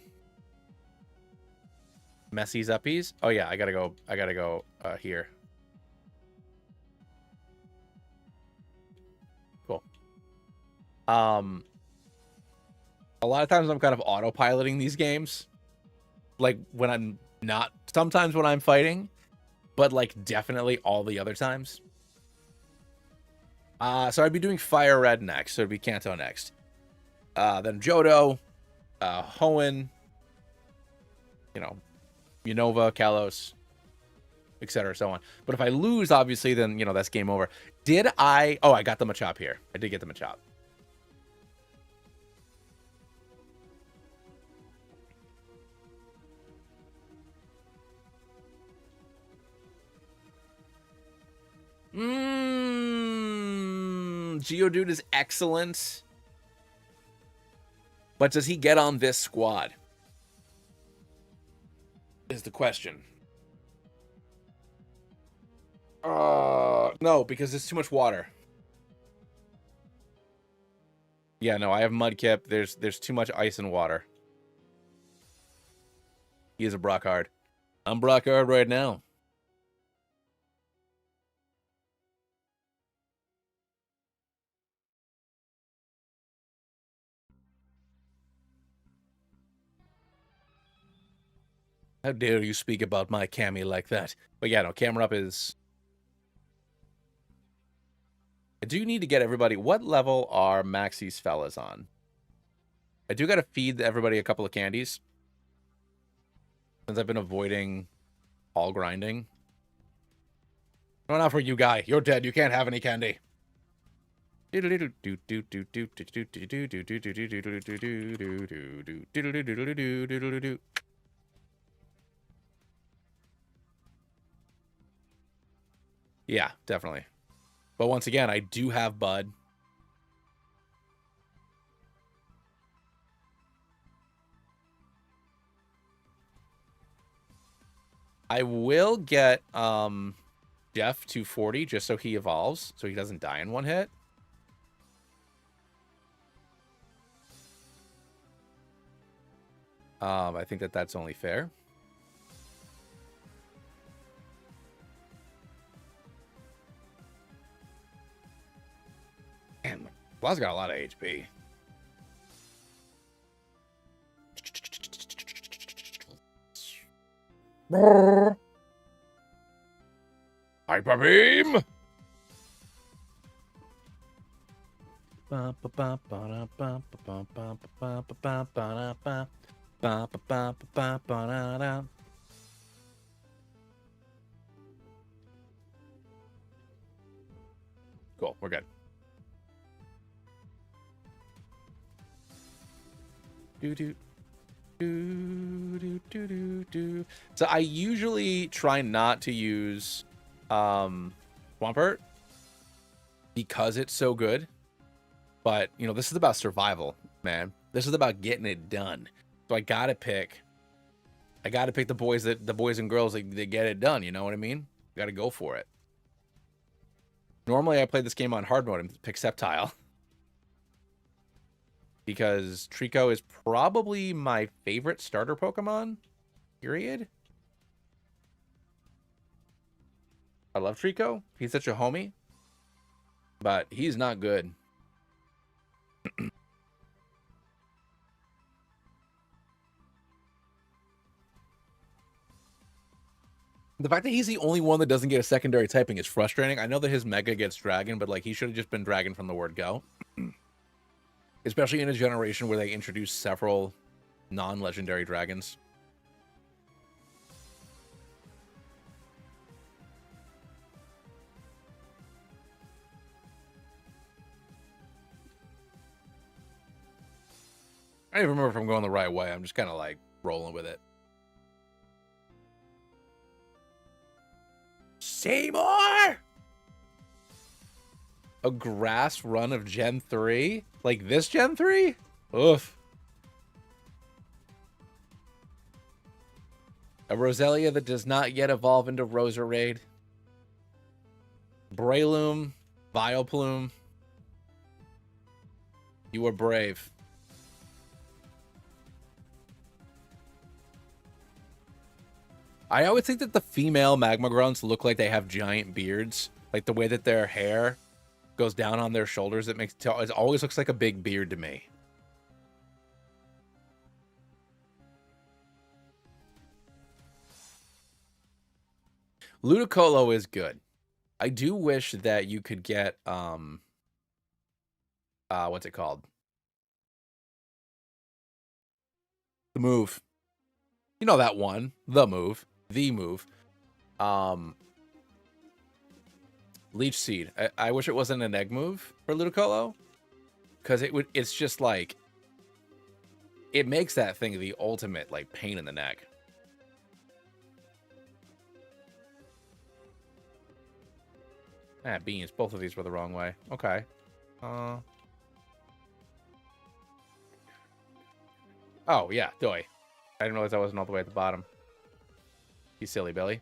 messies uppies. Oh yeah, I gotta go here. Cool. A lot of times I'm kind of autopiloting these games. Like when I'm not, sometimes when I'm fighting, but like definitely all the other times. So I'd be doing Fire Red next, so it'd be Kanto next. Then Johto, Hoenn, Unova, Kalos, etc., so on. But if I lose, obviously, then, that's game over. Oh, I got the Machop here. I did get the Machop. Geodude is excellent. But does he get on this squad? Is the question. No, because it's too much water. Yeah, no, I have Mudkip. There's too much ice and water. He is a Brockhard. I'm Brock Hard right now. How dare you speak about my Cammy like that? But yeah, no, camera up is... I do need to get everybody... What level are Maxie's fellas on? I do got to feed everybody a couple of candies. Since I've been avoiding all grinding. No, not for you, guy. You're dead. You can't have any candy. Yeah, definitely. But once again, I do have Bud. I will get Jeff to 40 just so he evolves, so he doesn't die in one hit. I think that that's only fair. Damn, Bla's got a lot of HP. Hyper Beam! Cool, we're good. So I usually try not to use Swampert because it's so good. But, you know, this is about survival, man. This is about getting it done. So I gotta pick the boys and girls that get it done, you know what I mean? Gotta go for it. Normally I play this game on hard mode and pick Sceptile. Because Trico is probably my favorite starter Pokemon. Period. I love Trico. He's such a homie. But he's not good. The fact that he's the only one that doesn't get a secondary typing is frustrating. I know that his Mega gets Dragon, but like he should have just been Dragon from the word go. Especially in a generation where they introduced several non-legendary dragons. I don't even remember if I'm going the right way. I'm just kind of like rolling with it. Seymour! A grass run of Gen 3? Like this Gen 3? Oof. A Roselia that does not yet evolve into Roserade. Breloom. Vileplume. You are brave. I always think that the female Magma grunts look like they have giant beards. Like the way that their hair goes down on their shoulders. It always looks like a big beard to me. Ludicolo is good. I do wish that you could get what's it called? The move. You know that one. The move. The move. Leech Seed. I wish it wasn't an egg move for Ludicolo. Because it's just like it makes that thing the ultimate like pain in the neck. Ah, beans. Both of these were the wrong way. Okay. Oh yeah, Doi. I didn't realize I wasn't all the way at the bottom. You silly Billy.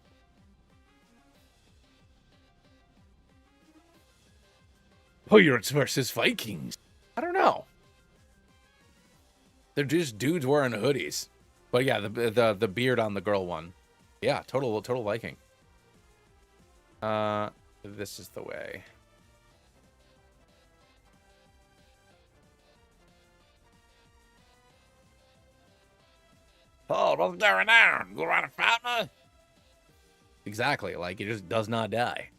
Pirates versus Vikings. I don't know. They're just dudes wearing hoodies. But yeah, the beard on the girl one Yeah, total liking. This is the way. Oh, what's going on? You want to fight me? Exactly. Like, it just does not die.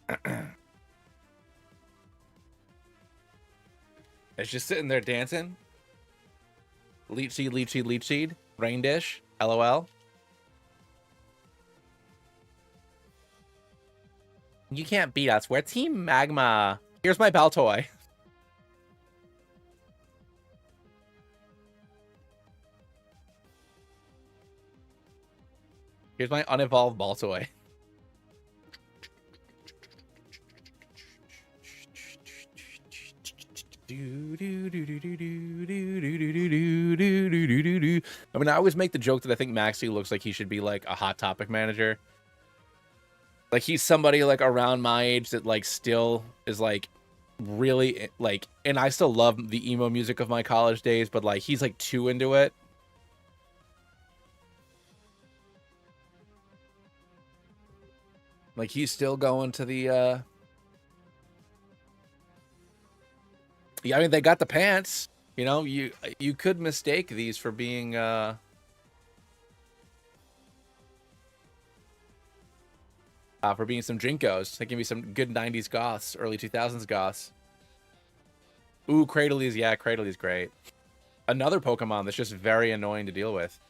It's just sitting there dancing. Leech seed, leech seed, leech seed. Rain dish. LOL. You can't beat us. We're Team Magma. Here's my Baltoy. Here's my unevolved Baltoy. I mean, I always make the joke that I think Maxie looks like he should be like a Hot Topic manager. Like, he's somebody like around my age that like still is like really like, and I still love the emo music of my college days, but like he's like too into it. Like, he's still going to the yeah, I mean, they got the pants. You know, you could mistake these for being some Jinkos. They can be some good 90s goths, early 2000s goths. Ooh, Cradley's, yeah, Cradley's great. Another Pokemon that's just very annoying to deal with.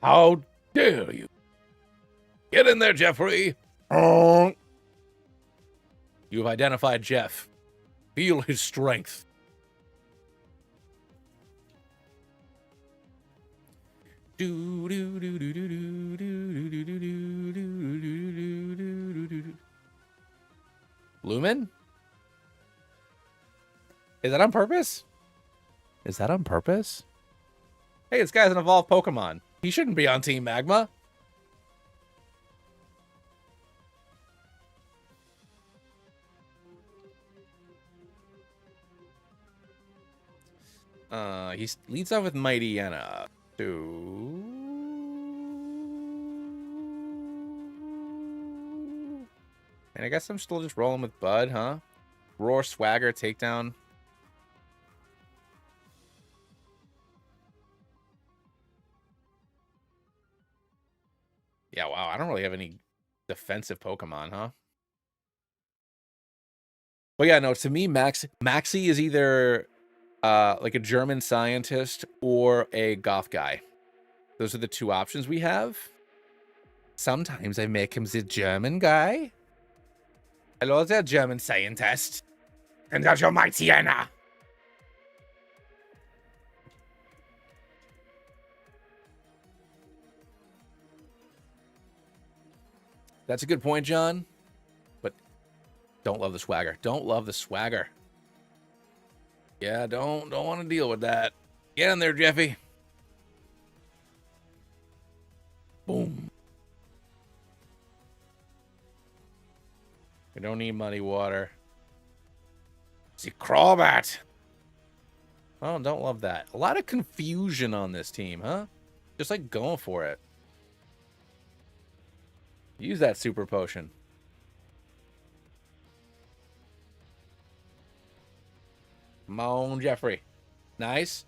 How dare you? Get in there, Jeffrey. You've identified Jeff. Feel his strength. Lumen? Is that on purpose? Is that on purpose? Hey, this guy's an evolved Pokemon. He shouldn't be on Team Magma. He leads off with Mightyena. And I guess I'm still just rolling with Bud, huh? Roar, Swagger, Takedown. Yeah, wow. I don't really have any defensive Pokemon, huh? But yeah, no, to me, Maxie is either like a German scientist or a goth guy. Those are the two options we have. Sometimes I make him the German guy. Hello there, German scientist. And that's your Mightyena. That's a good point, John. But don't love the swagger. Don't love the swagger. Yeah, don't want to deal with that. Get in there, Jeffy. Boom. We don't need muddy water. See, Crawbat. Oh, don't love that. A lot of confusion on this team, huh? Just like going for it. Use that super potion. Come on, Jeffrey. Nice.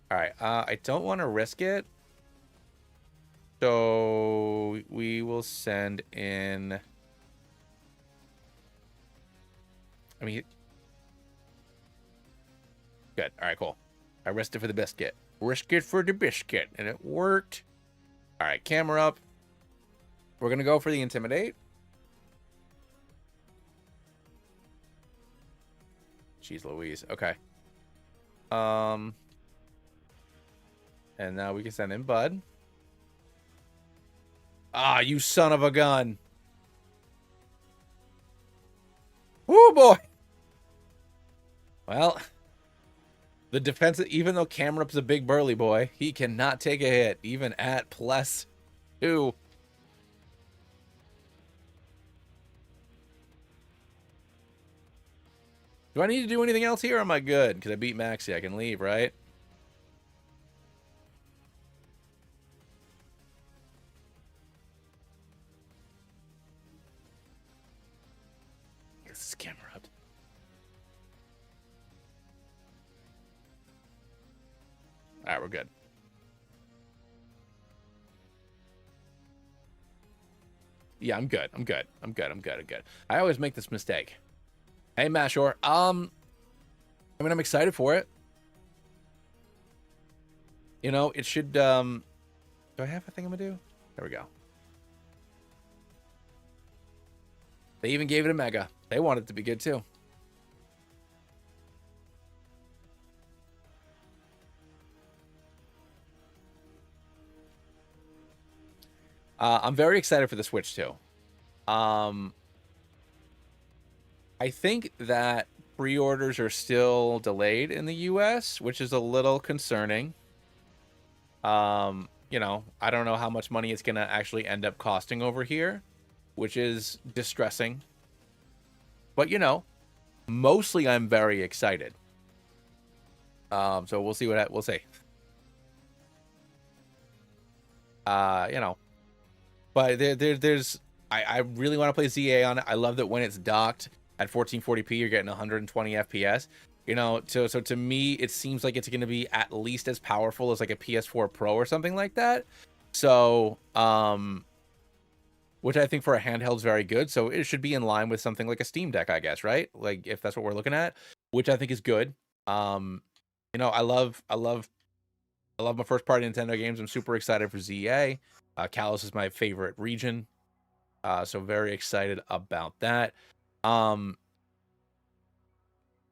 All right. I don't want to risk it. So we will send in... I mean... Good. All right, cool. I risked it for the biscuit. Risk it for the biscuit. And it worked. All right, camera up. We're going to go for the Intimidate. Jeez Louise. Okay. And now we can send in Bud. Ah, you son of a gun. Woo, boy. Well, the defense, even though Camerup's a big burly boy, he cannot take a hit, even at +2. Do I need to do anything else here, or am I good? Because I beat Maxie, I can leave, right? This is Camerup. Alright, we're good. Yeah, I'm good. I'm good. I'm good. I'm good. I'm good. I always make this mistake. Hey, Mashor. I mean, I'm excited for it. You know, it should, do I have a thing I'm gonna do? There we go. They even gave it a mega. They want it to be good, too. I'm very excited for the Switch, too. I think that pre-orders are still delayed in the US, which is a little concerning. You know, I don't know how much money it's going to actually end up costing over here, which is distressing. But, you know, mostly I'm very excited. So we'll see what we'll see. You know, but there's I really want to play ZA on it. I love that when it's docked at 1440p, you're getting 120 FPS. You know, so to me, it seems like it's going to be at least as powerful as like a PS4 Pro or something like that. So, which I think for a handheld is very good. So it should be in line with something like a Steam Deck, I guess, right? Like if that's what we're looking at, which I think is good. You know, I love my first party Nintendo games. I'm super excited for ZA. Kalos is my favorite region. So very excited about that. I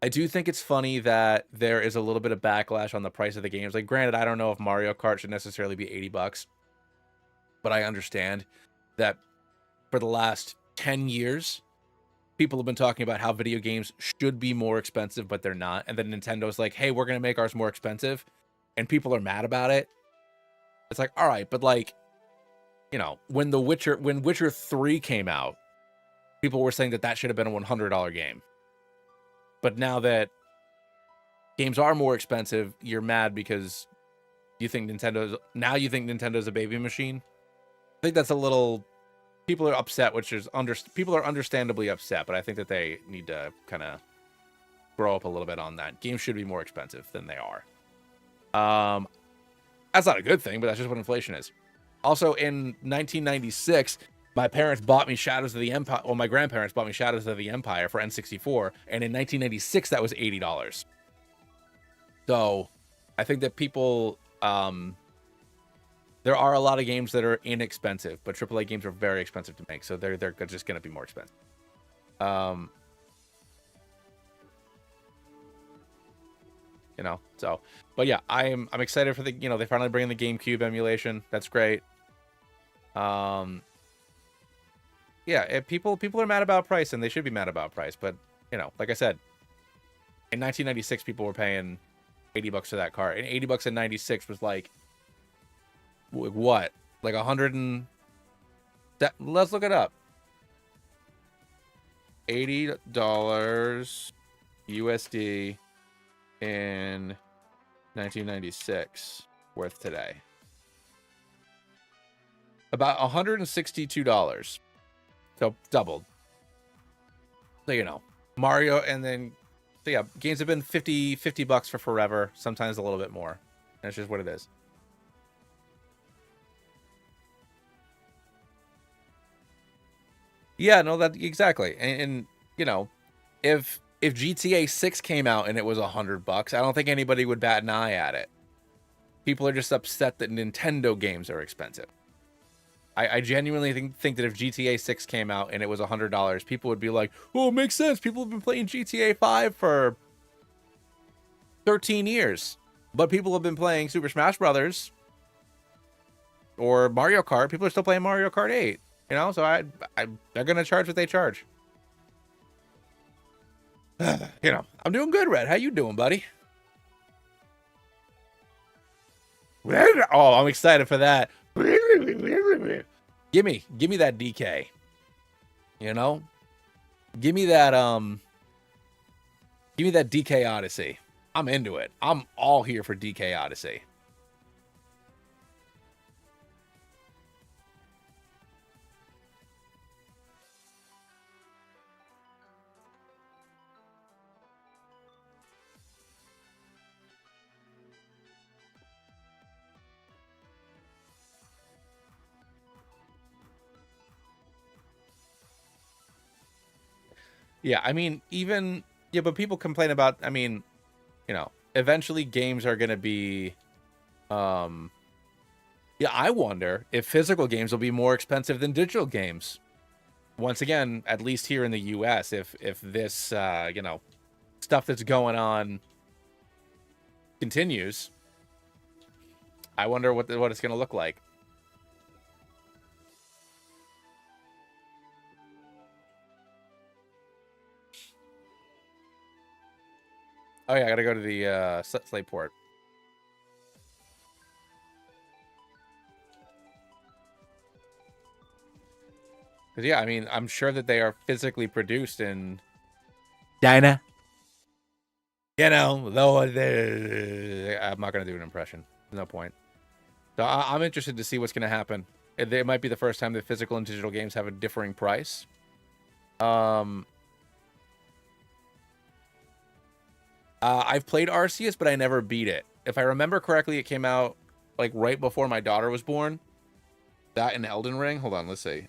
do think it's funny that there is a little bit of backlash on the price of the games. Like, granted, I don't know if Mario Kart should necessarily be $80, but I understand that for the last 10 years, people have been talking about how video games should be more expensive, but they're not. And then Nintendo's like, hey, we're going to make ours more expensive. And people are mad about it. It's like, all right, but like, you know, when Witcher 3 came out, people were saying that should have been a $100 game. But now that games are more expensive, you're mad because you think Nintendo's a baby machine. I think that's a little, people are upset, people are understandably upset, but I think that they need to kind of grow up a little bit on that. Games should be more expensive than they are. That's not a good thing, but that's just what inflation is. Also, in 1996, my parents bought me Shadows of the Empire. Well, my grandparents bought me Shadows of the Empire for N64, and in 1996, that was $80. So, I think that people, there are a lot of games that are inexpensive, but AAA games are very expensive to make, so they're just going to be more expensive. You know, so, but yeah, I'm excited for the, you know, they finally bring in the GameCube emulation. That's great. Yeah, people are mad about price, and they should be mad about price. But, you know, like I said, in 1996, people were paying $80 for that car. And $80 in 96 was like, what? Like 100 and... Let's look it up. $80 USD in 1996 worth today. About $162. So doubled. So, you know, Mario, and then, so yeah, games have been $50 for forever, sometimes a little bit more. That's just what it is. Yeah, no, that exactly. And you know, if GTA 6 came out and it was $100, I don't think anybody would bat an eye at it. People are just upset that Nintendo games are expensive. I genuinely think that if GTA 6 came out and it was $100, people would be like, oh, it makes sense. People have been playing GTA 5 for 13 years. But people have been playing Super Smash Brothers or Mario Kart. People are still playing Mario Kart 8. You know, so they're going to charge what they charge. You know, I'm doing good, Red. How you doing, buddy? Oh, I'm excited for that. Give me that DK. You know? Give me that DK Odyssey. I'm into it. I'm all here for DK Odyssey. Yeah, I mean, even yeah, but people complain about, I mean, you know, eventually games are going to be yeah, I wonder if physical games will be more expensive than digital games. Once again, at least here in the US, if this you know, stuff that's going on continues, I wonder what it's going to look like. Oh yeah, I got to go to the slate port. Because, yeah, I mean, I'm sure that they are physically produced in China. You know, though I'm not going to do an impression. No point. So I'm interested to see what's going to happen. It might be the first time that physical and digital games have a differing price. I've played Arceus, but I never beat it. If I remember correctly, it came out like right before my daughter was born. That and Elden Ring. Hold on, let's see.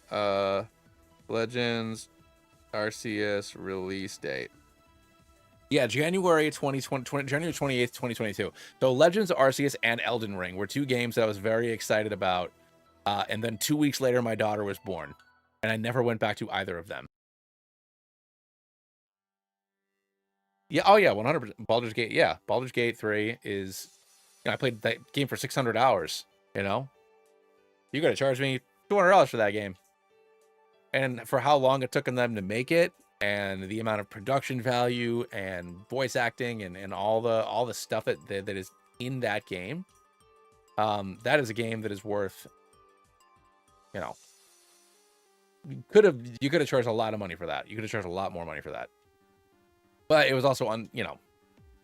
Legends, Arceus release date. Yeah, January 2020, January 28th, 2022. So Legends, Arceus, and Elden Ring were two games that I was very excited about. And then 2 weeks later, my daughter was born, and I never went back to either of them. Yeah, oh yeah, 100%. Baldur's Gate, yeah. Baldur's Gate 3 is, you know, I played that game for 600 hours, you know? You gotta charge me $200 for that game. And for how long it took them to make it, and the amount of production value and voice acting and all the stuff that is in that game, that is a game that is worth, you know, you could have charged a lot of money for that. You could have charged a lot more money for that. But it was also you know,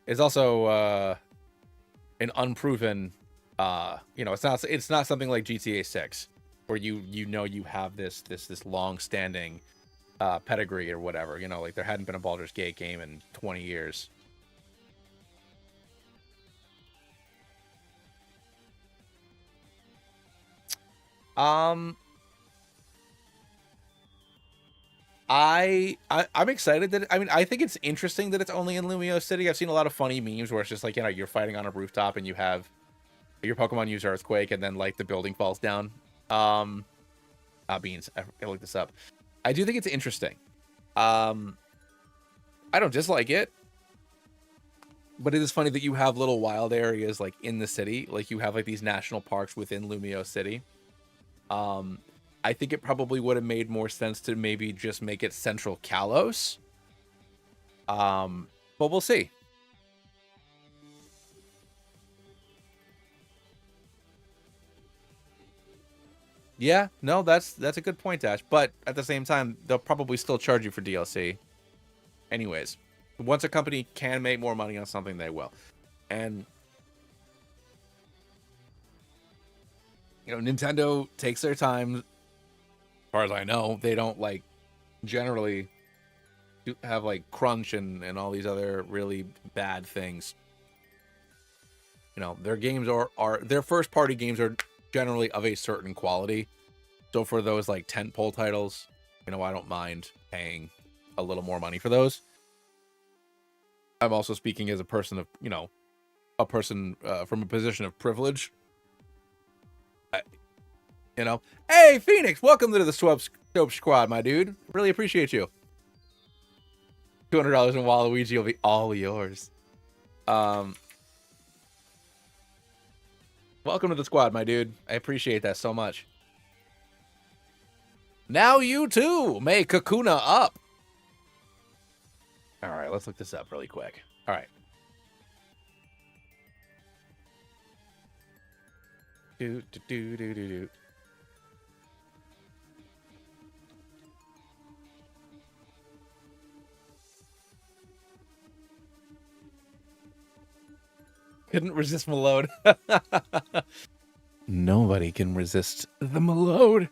it's also an unproven, you know, it's not something like GTA 6 where you know you have this long standing pedigree or whatever, you know, like there hadn't been a Baldur's Gate game in 20 years. I'm excited that, I mean, I think it's interesting that it's only in Lumio City. I've seen a lot of funny memes where it's just like, you know, you're fighting on a rooftop and you have your Pokemon use Earthquake and then like the building falls down. Beans. I gotta look this up. I do think it's interesting. I don't dislike it, but it is funny that you have little wild areas like in the city, like you have like these national parks within Lumio City. I think it probably would have made more sense to maybe just make it Central Kalos. But we'll see. Yeah, no, that's a good point, Ash. But at the same time, they'll probably still charge you for DLC. Anyways, once a company can make more money on something, they will. And, you know, Nintendo takes their time. As far as I know, they don't like generally have like crunch and all these other really bad things. You know, their games are their first party games are generally of a certain quality. So for those like tentpole titles, you know, I don't mind paying a little more money for those. I'm also speaking as a person of, you know, a person from a position of privilege. You know, hey Phoenix, welcome to the Swope Squad, my dude. Really appreciate you. $200 in Waluigi will be all yours. Welcome to the squad, my dude. I appreciate that so much. Now you too may Kakuna up. All right, right, let's look this up really quick. All right. Do do do do do do. Couldn't resist Malode. Nobody can resist the Malode.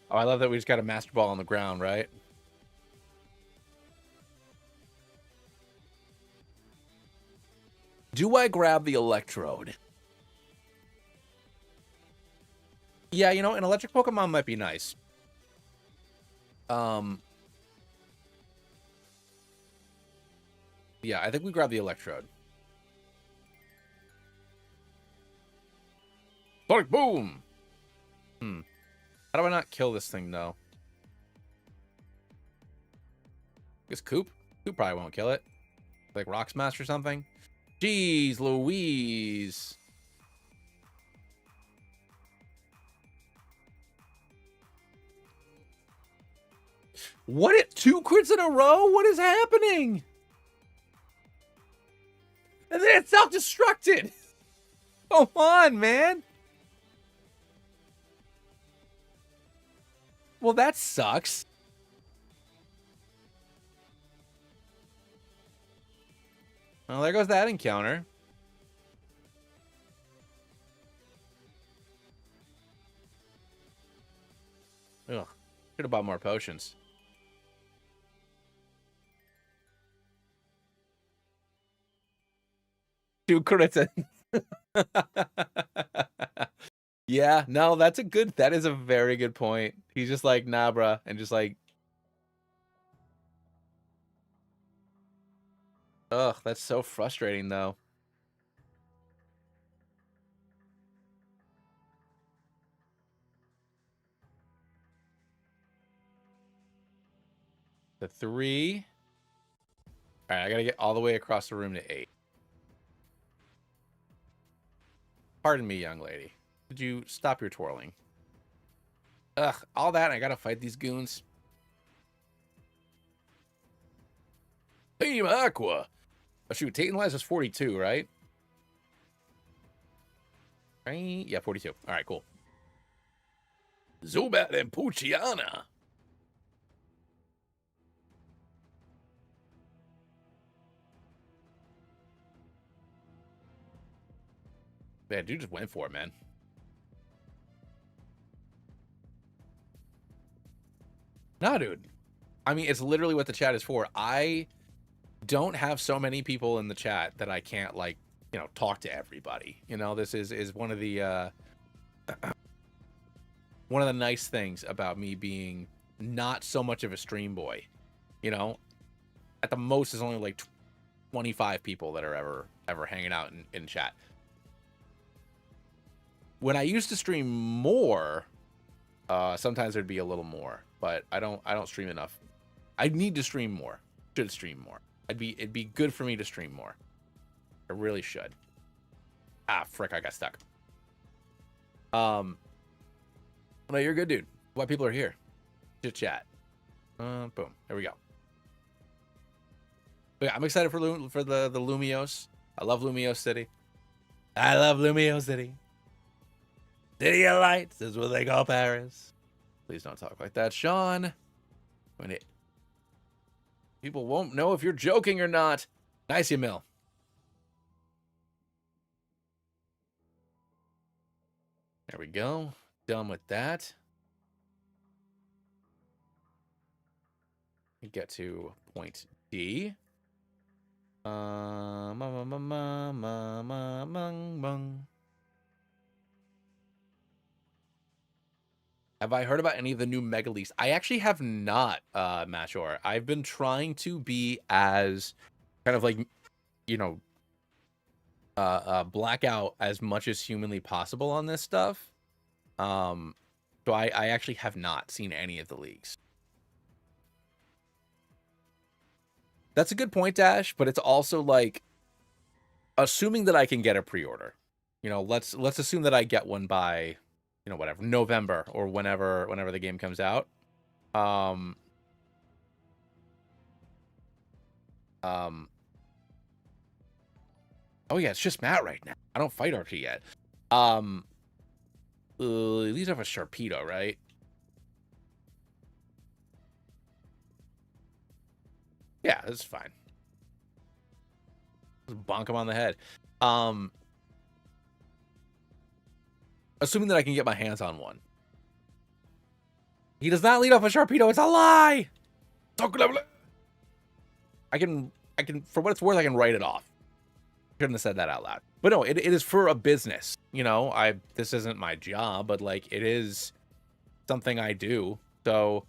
Oh, I love that we just got a Master Ball on the ground, right? Do I grab the Electrode? Yeah, you know, an electric Pokemon might be nice. Yeah, I think we grab the Electrode. Sonic Boom! How do I not kill this thing, though? I guess Coop? Coop probably won't kill it. Like Rock Smash or something? Jeez Louise! What? 2 crits in a row? What is happening? And then it self-destructed! Come on, man! Well, that sucks. Well, there goes that encounter. Ugh. Should have bought more potions. Two crits. Yeah, no, that's a good, that is a very good point. He's just like, nah, bruh, and just like, ugh, that's so frustrating, though. The 3. All right, I gotta get all the way across the room to 8. Pardon me, young lady. Could you stop your twirling? Ugh, all that, and I gotta fight these goons. Team Aqua. Oh, shoot, Tate and Liza's 42, right? Right? Yeah, 42. All right, cool. Zubat and Poochyena. Man, dude just went for it, man. Nah, dude. I mean, it's literally what the chat is for. I don't have so many people in the chat that I can't, like, you know, talk to everybody. You know, this is one of the one of the nice things about me being not so much of a stream boy. You know, at the most is only like 25 people that are ever hanging out in chat. When I used to stream more, sometimes there'd be a little more, but I don't stream enough. I need to stream more. Should stream more. It'd be good for me to stream more. I really should. Ah, frick, I got stuck. No, you're good, dude. Why people are here? Chit chat. Boom. There we go. But yeah, I'm excited for the Lumiose. I love Lumiose City. I love Lumiose City. City of Lights is what they call Paris. Please don't talk like that, Sean. When it people won't know if you're joking or not. Nice, Emil. There we go. Done with that. We get to point D. Have I heard about any of the new Mega Leaks? I actually have not, Mashor. I've been trying to be as kind of like, you know, blackout as much as humanly possible on this stuff. So I actually have not seen any of the leaks. That's a good point, Dash, but it's also like assuming that I can get a pre-order. You know, let's assume that I get one by, you know, whatever, November or whenever the game comes out. Um Oh yeah, it's just Matt right now. I don't fight RP yet. These have a Sharpedo, right? Yeah, this is fine. Just bonk him on the head. Assuming that I can get my hands on one. He does not lead off a Sharpedo. It's a lie. I can, for what it's worth, I can write it off. Shouldn't have said that out loud. But no, it is for a business. You know, this isn't my job, but like it is something I do. So,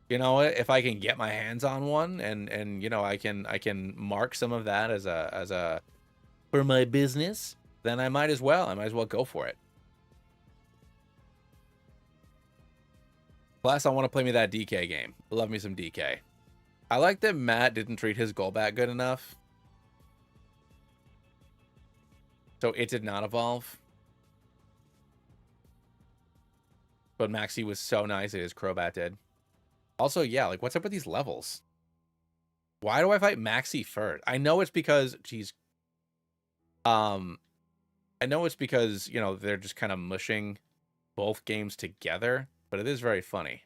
you know, if I can get my hands on one and you know, I can mark some of that as a for my business, then I might as well go for it. Plus, I want to play me that DK game. Love me some DK. I like that Matt didn't treat his Golbat good enough. So it did not evolve. But Maxie was so nice that his Crobat did. Also, yeah, like, what's up with these levels? Why do I fight Maxie first? I know it's because, geez. I know it's because, you know, they're just kind of mushing both games together. But it is very funny.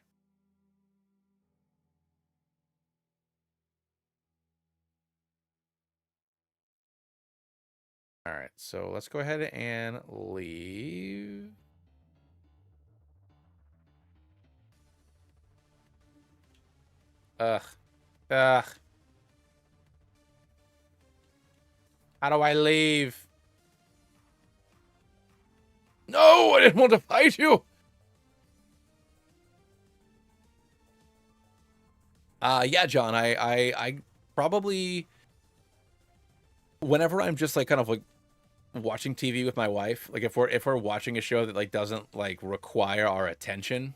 All right, so let's go ahead and leave. Ugh. How do I leave? No, I didn't want to fight you. Yeah, John, I probably, whenever I'm just like kind of like watching TV with my wife, like if we're watching a show that like doesn't like require our attention,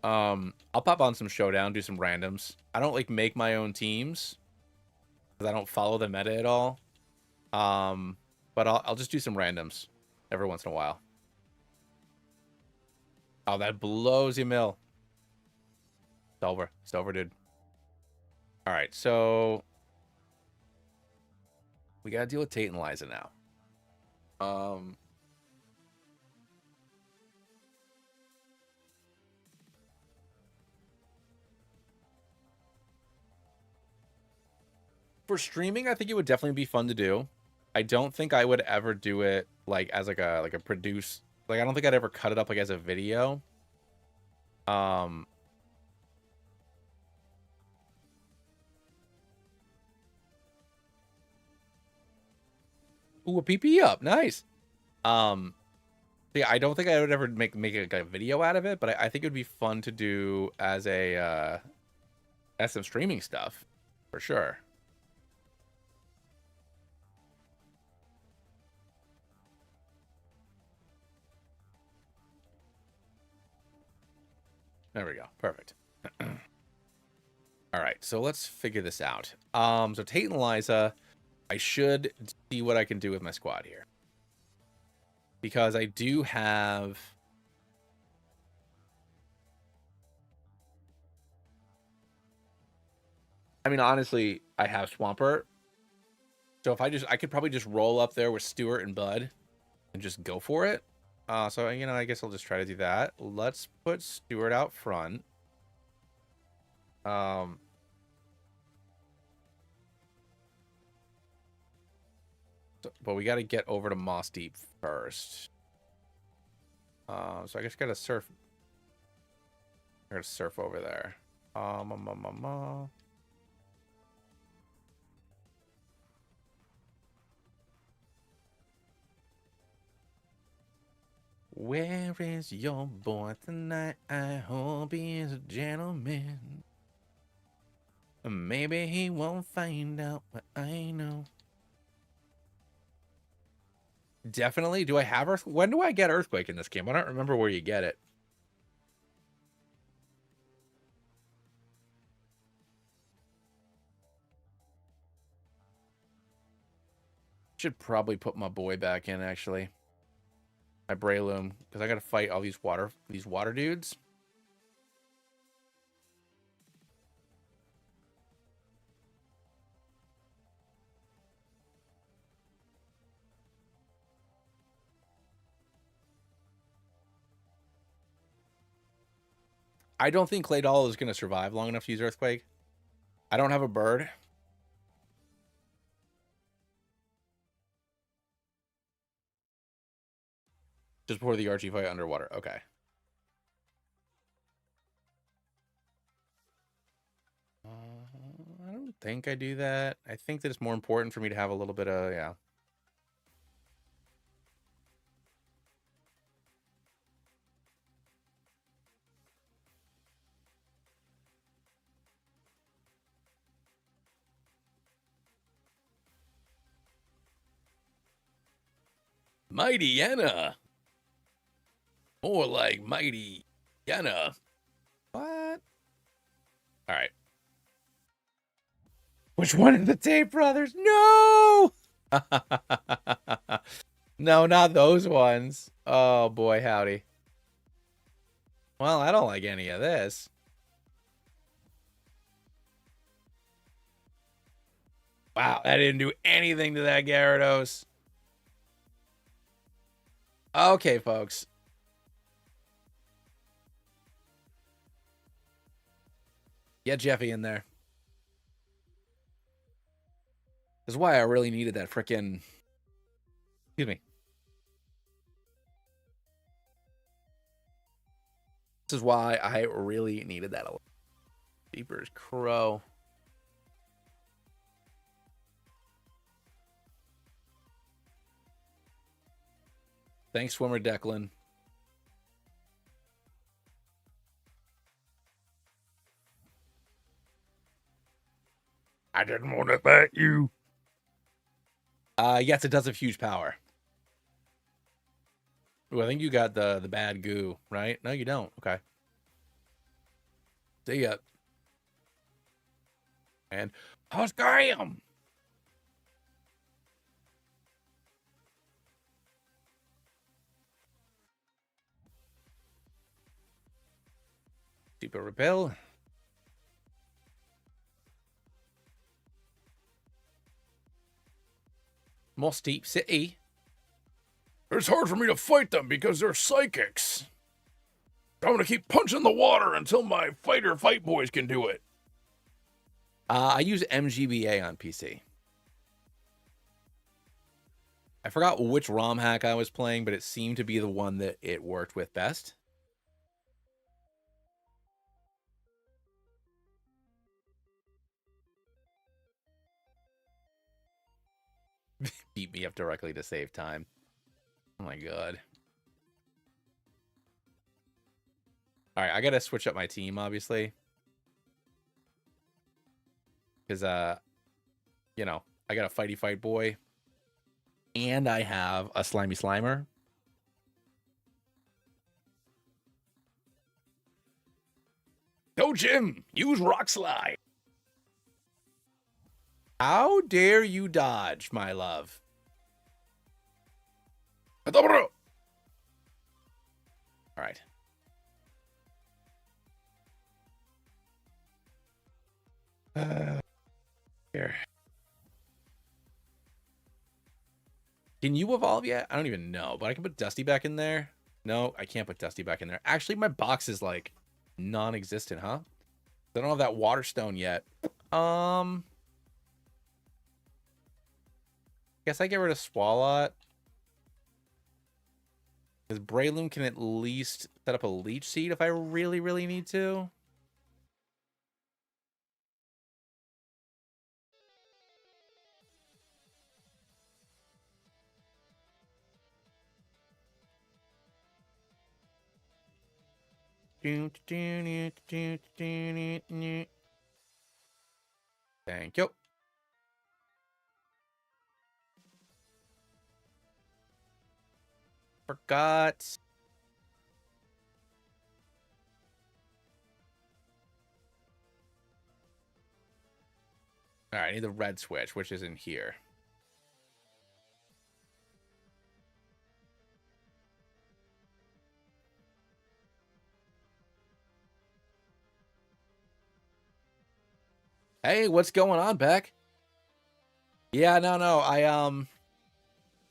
I'll pop on some Showdown, do some randoms. I don't like make my own teams because I don't follow the meta at all. But I'll just do some randoms every once in a while. Oh, that blows you, Mill. It's over. It's over, dude. All right, so we gotta deal with Tate and Liza now. For streaming, I think it would definitely be fun to do. I don't think I would ever do it like as like a produce. Like I don't think I'd ever cut it up like as a video. Ooh, a PP up, nice. Yeah, I don't think I would ever make like a video out of it, but I think it would be fun to do as a as some streaming stuff for sure. There we go. Perfect. All right, so let's figure this out. So Tate and Liza, I should see what I can do with my squad here. Because I do have... I mean, honestly, I have Swampert. So if I could probably just roll up there with Stuart and Bud and just go for it. So, you know, I guess I'll just try to do that. Let's put Stuart out front. But we got to get over to Moss Deep first. So I just got to surf. I got to surf over there. Where is your boy tonight? I hope he is a gentleman. Maybe he won't find out, but I know. Definitely. Do I have Earth? When do I get Earthquake in this game? I don't remember where you get it. Should probably put my boy back in, actually. My Breloom, because I gotta fight all these water dudes. I don't think Claydol is gonna survive long enough to use Earthquake. I don't have a bird. Just before the Archie fight underwater. Okay. I don't think I do that. I think that it's more important for me to have a little bit of, yeah. Mighty Yenna. More like Mighty Yenna. What? All right. Which one of the Tate brothers? No! No, not those ones. Oh, boy, howdy. Well, I don't like any of this. Wow, that didn't do anything to that Gyarados. Okay, folks. Get Jeffy in there. This is why I really needed that frickin'... Excuse me. This is why I really needed that. Jeepers crow. Thanks, Swimmer Declan. I didn't want to bat you. Yes, it does have huge power. Ooh, I think you got the bad goo, right? No, you don't. Okay. See ya. And Hosgarium. Super repel. More steep city. It's hard for me to fight them because they're psychics. I'm gonna keep punching the water until my fight boys can do it. I use MGBA on PC. I forgot which ROM hack I was playing, but it seemed to be the one that it worked with best. Beat me up directly to save time. Oh my god. Alright, I gotta switch up my team, obviously. Because, you know, I got a fight boy. And I have a slimy slimer. Go, Jim! Use Rock Slide! How dare you dodge, my love? All right. Here. Can you evolve yet? I don't even know, but I can put Dusty back in there. No, I can't put Dusty back in there. Actually, my box is like non-existent, huh? I don't have that water stone yet. Guess I get rid of Swalot. Because Breloom can at least set up a Leech Seed if I really, really need to. Thank you. Forgot. All right, I need the red switch, which is in here. Hey, what's going on, Beck? Yeah, no.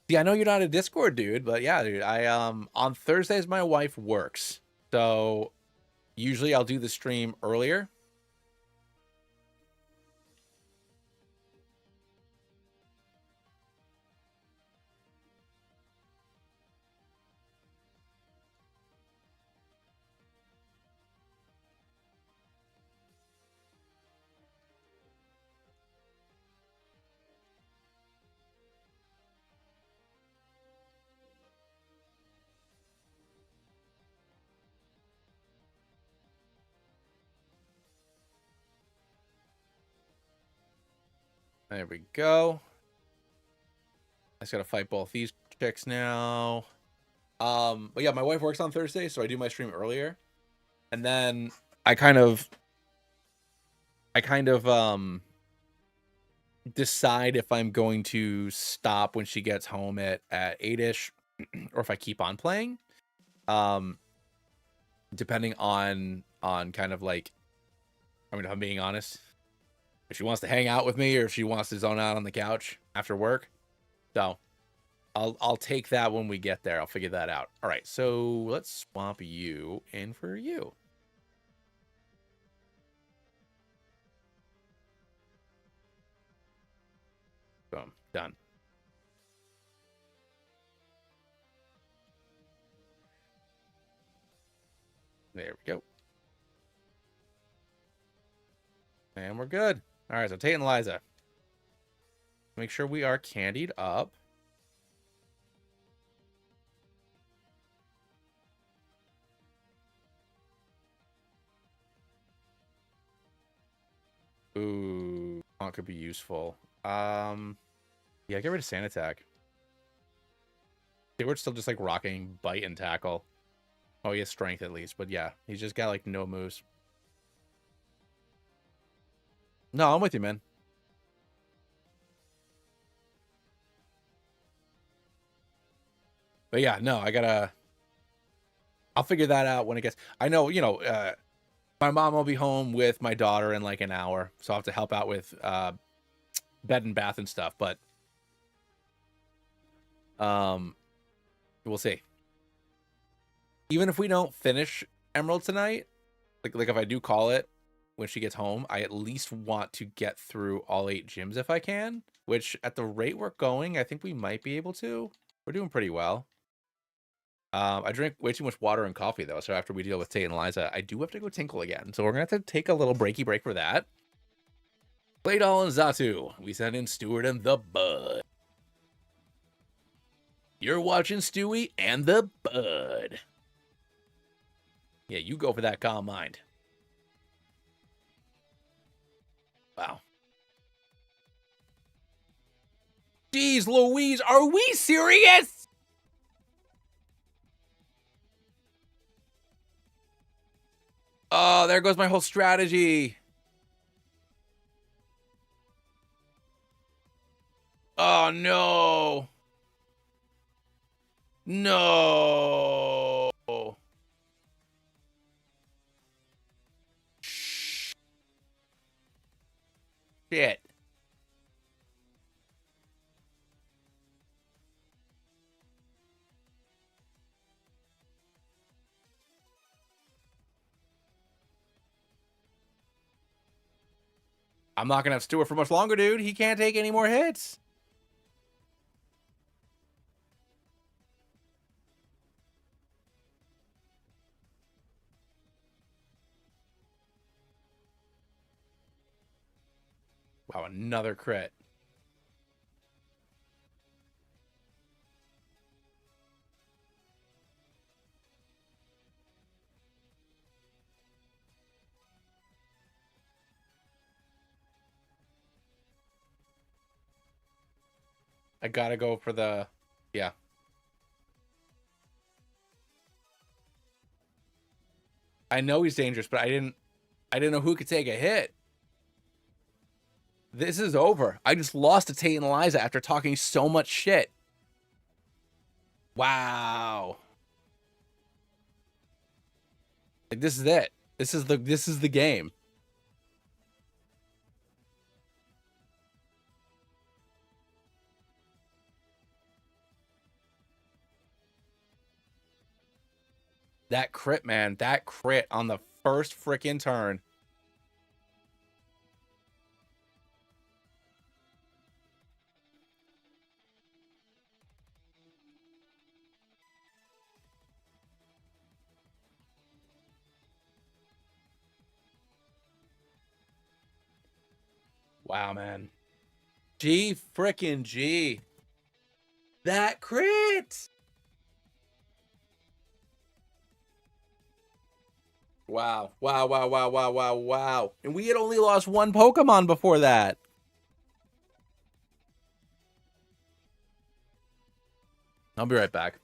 See, I know you're not a Discord dude, but yeah, dude. On Thursdays my wife works. So usually I'll do the stream earlier. There we go. I just gotta fight both these chicks now. But yeah, my wife works on Thursday, so I do my stream earlier. And then I kind of decide if I'm going to stop when she gets home at 8ish or if I keep on playing. Depending on kind of like, I mean, if I'm being honest, if she wants to hang out with me or if she wants to zone out on the couch after work. So I'll take that when we get there. I'll figure that out. All right, so let's swap you in for you. Boom, done. There we go. And we're good. All right, so Tate and Liza. Make sure we are candied up. Ooh, that could be useful. Yeah, get rid of Sand Attack. They were still just like rocking Bite and Tackle. Oh, he has Strength at least, but yeah, he's just got like no moves. No, I'm with you, man. But yeah, no, I'll figure that out when it gets. I know, my mom will be home with my daughter in like an hour, so I'll have to help out with bed and bath and stuff. But we'll see. Even if we don't finish Emerald tonight, like if I do call it when she gets home, I at least want to get through all 8 gyms if I can. Which at the rate we're going, I think we might be able to. We're doing pretty well. I drink way too much water and coffee, though, so after we deal with Tate and Liza, I do have to go tinkle again. So we're going to have to take a little breaky break for that. Claydol and Xatu. We sent in Stewart and the Bud. You're watching Stewie and the Bud. Yeah, you go for that Calm Mind. Wow. Jeez Louise, are we serious? Oh, there goes my whole strategy. Oh, no. No. Shit. I'm not going to have Stewart for much longer, dude. He can't take any more hits. Wow, another crit. I gotta go for the... Yeah. I know he's dangerous, but I didn't know who could take a hit. This is over. I just lost to Tate and Liza after talking so much shit. Wow. Like, this is it. This is the game. That crit, man. That crit on the first freaking turn. Wow, man. G freaking G. That crit. Wow. Wow, wow, wow, wow, wow, wow. And we had only lost one Pokemon before that. I'll be right back.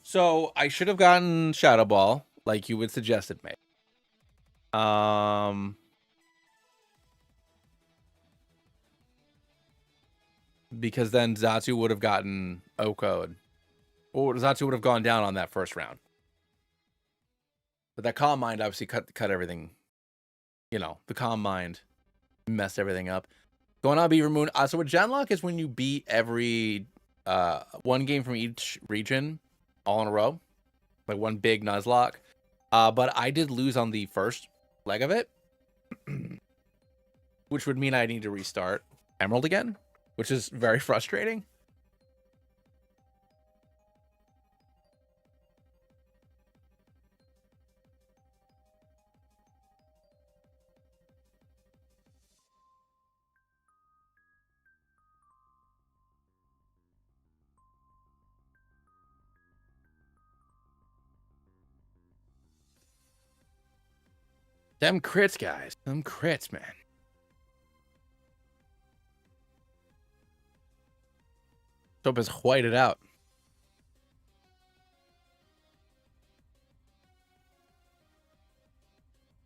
So I should have gotten Shadow Ball, like you would suggested me. Because then Zatu would have gotten O-Code. Or Zatu would have gone down on that first round. But that Calm Mind obviously cut everything. You know, the Calm Mind messed everything up. Going on Beaver Moon. So a Genlocke is when you beat every one game from each region all in a row. Like one big Nuzlocke. But I did lose on the first leg of it. Which would mean I need to restart Emerald again. Which is very frustrating. Them crits, guys. Them crits, man. Hope has whited out.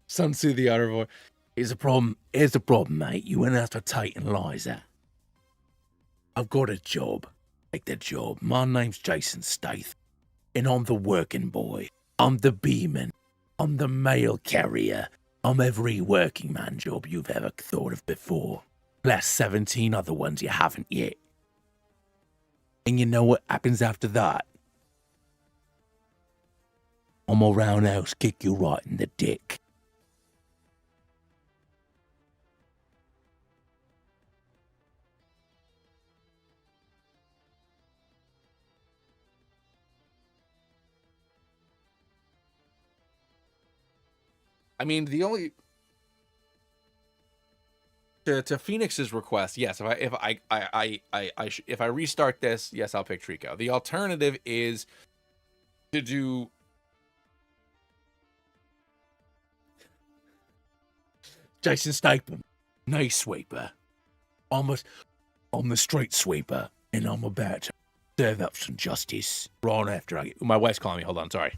Sun Tzu the outer voice. Here's the problem. Here's the problem, mate. You went after Tate and Liza. I've got a job. Take the job. My name's Jason Statham, and I'm the working boy. I'm the beeman. I'm the mail carrier. I'm every working man job you've ever thought of before. Plus 17 other ones you haven't yet. And you know what happens after that? I'm a roundhouse kick you right in the dick. I mean, the only to Phoenix's request, yes. If I restart this, yes, I'll pick Trico. The alternative is to do Jason Statham, nice sweeper. I'm the street sweeper, and I'm about to serve up some justice right after I get. My wife's calling me. Hold on, sorry.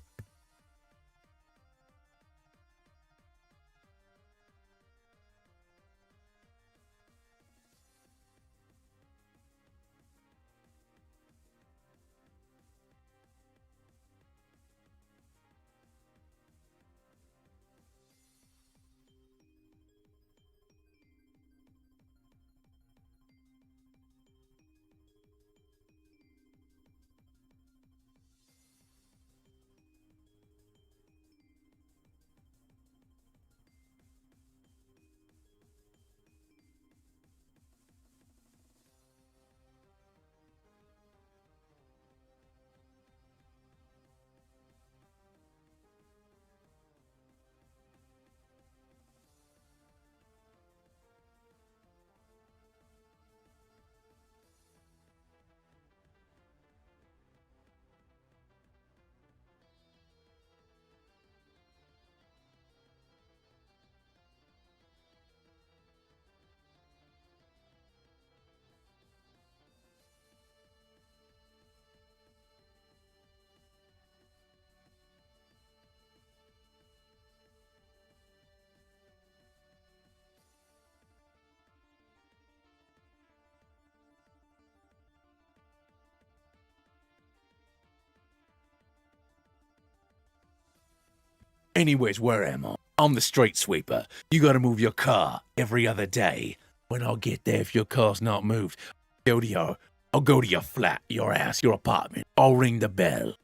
Anyways, where am I? I'm the street sweeper. You gotta move your car every other day. When I get there, if your car's not moved, I'll go to your flat, your house, your apartment. I'll ring the bell.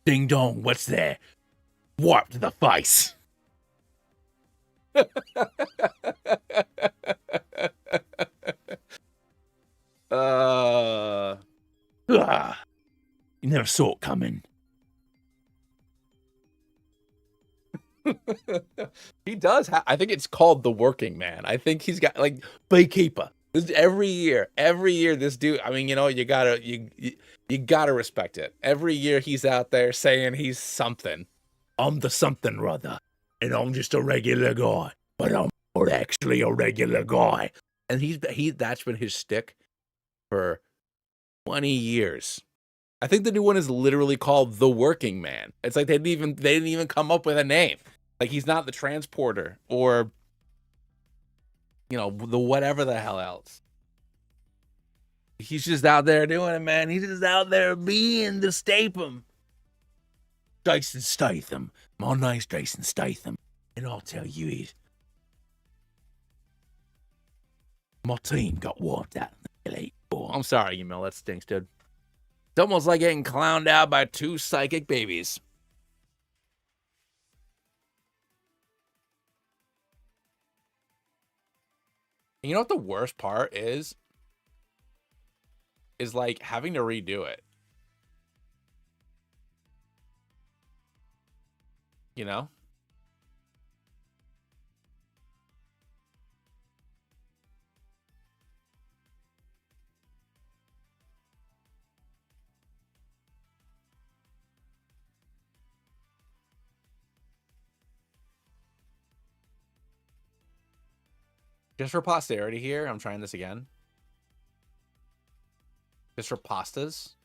Ding dong, what's there? Warp to the face. You never saw it coming. He does. I think it's called the working man. I think he's got like beekeeper. Every year, this dude. I mean, you know, you gotta respect it. Every year he's out there saying he's something. I'm the something rather, and I'm just a regular guy, but I'm not actually a regular guy. And that's been his shtick for 20 years. I think the new one is literally called the working man. It's like they didn't even come up with a name. Like he's not the transporter or, you know, the whatever the hell else. He's just out there doing it, man. He's just out there being the Statham. Jason Statham. My name's Jason Statham. And I'll tell you is, my team got wiped out in the Elite Four. I'm sorry, Emil. That stinks, dude. It's almost like getting clowned out by two psychic babies. And you know what the worst part is? Is like having to redo it. You know? Just for posterity here, I'm trying this again. Just for pastas.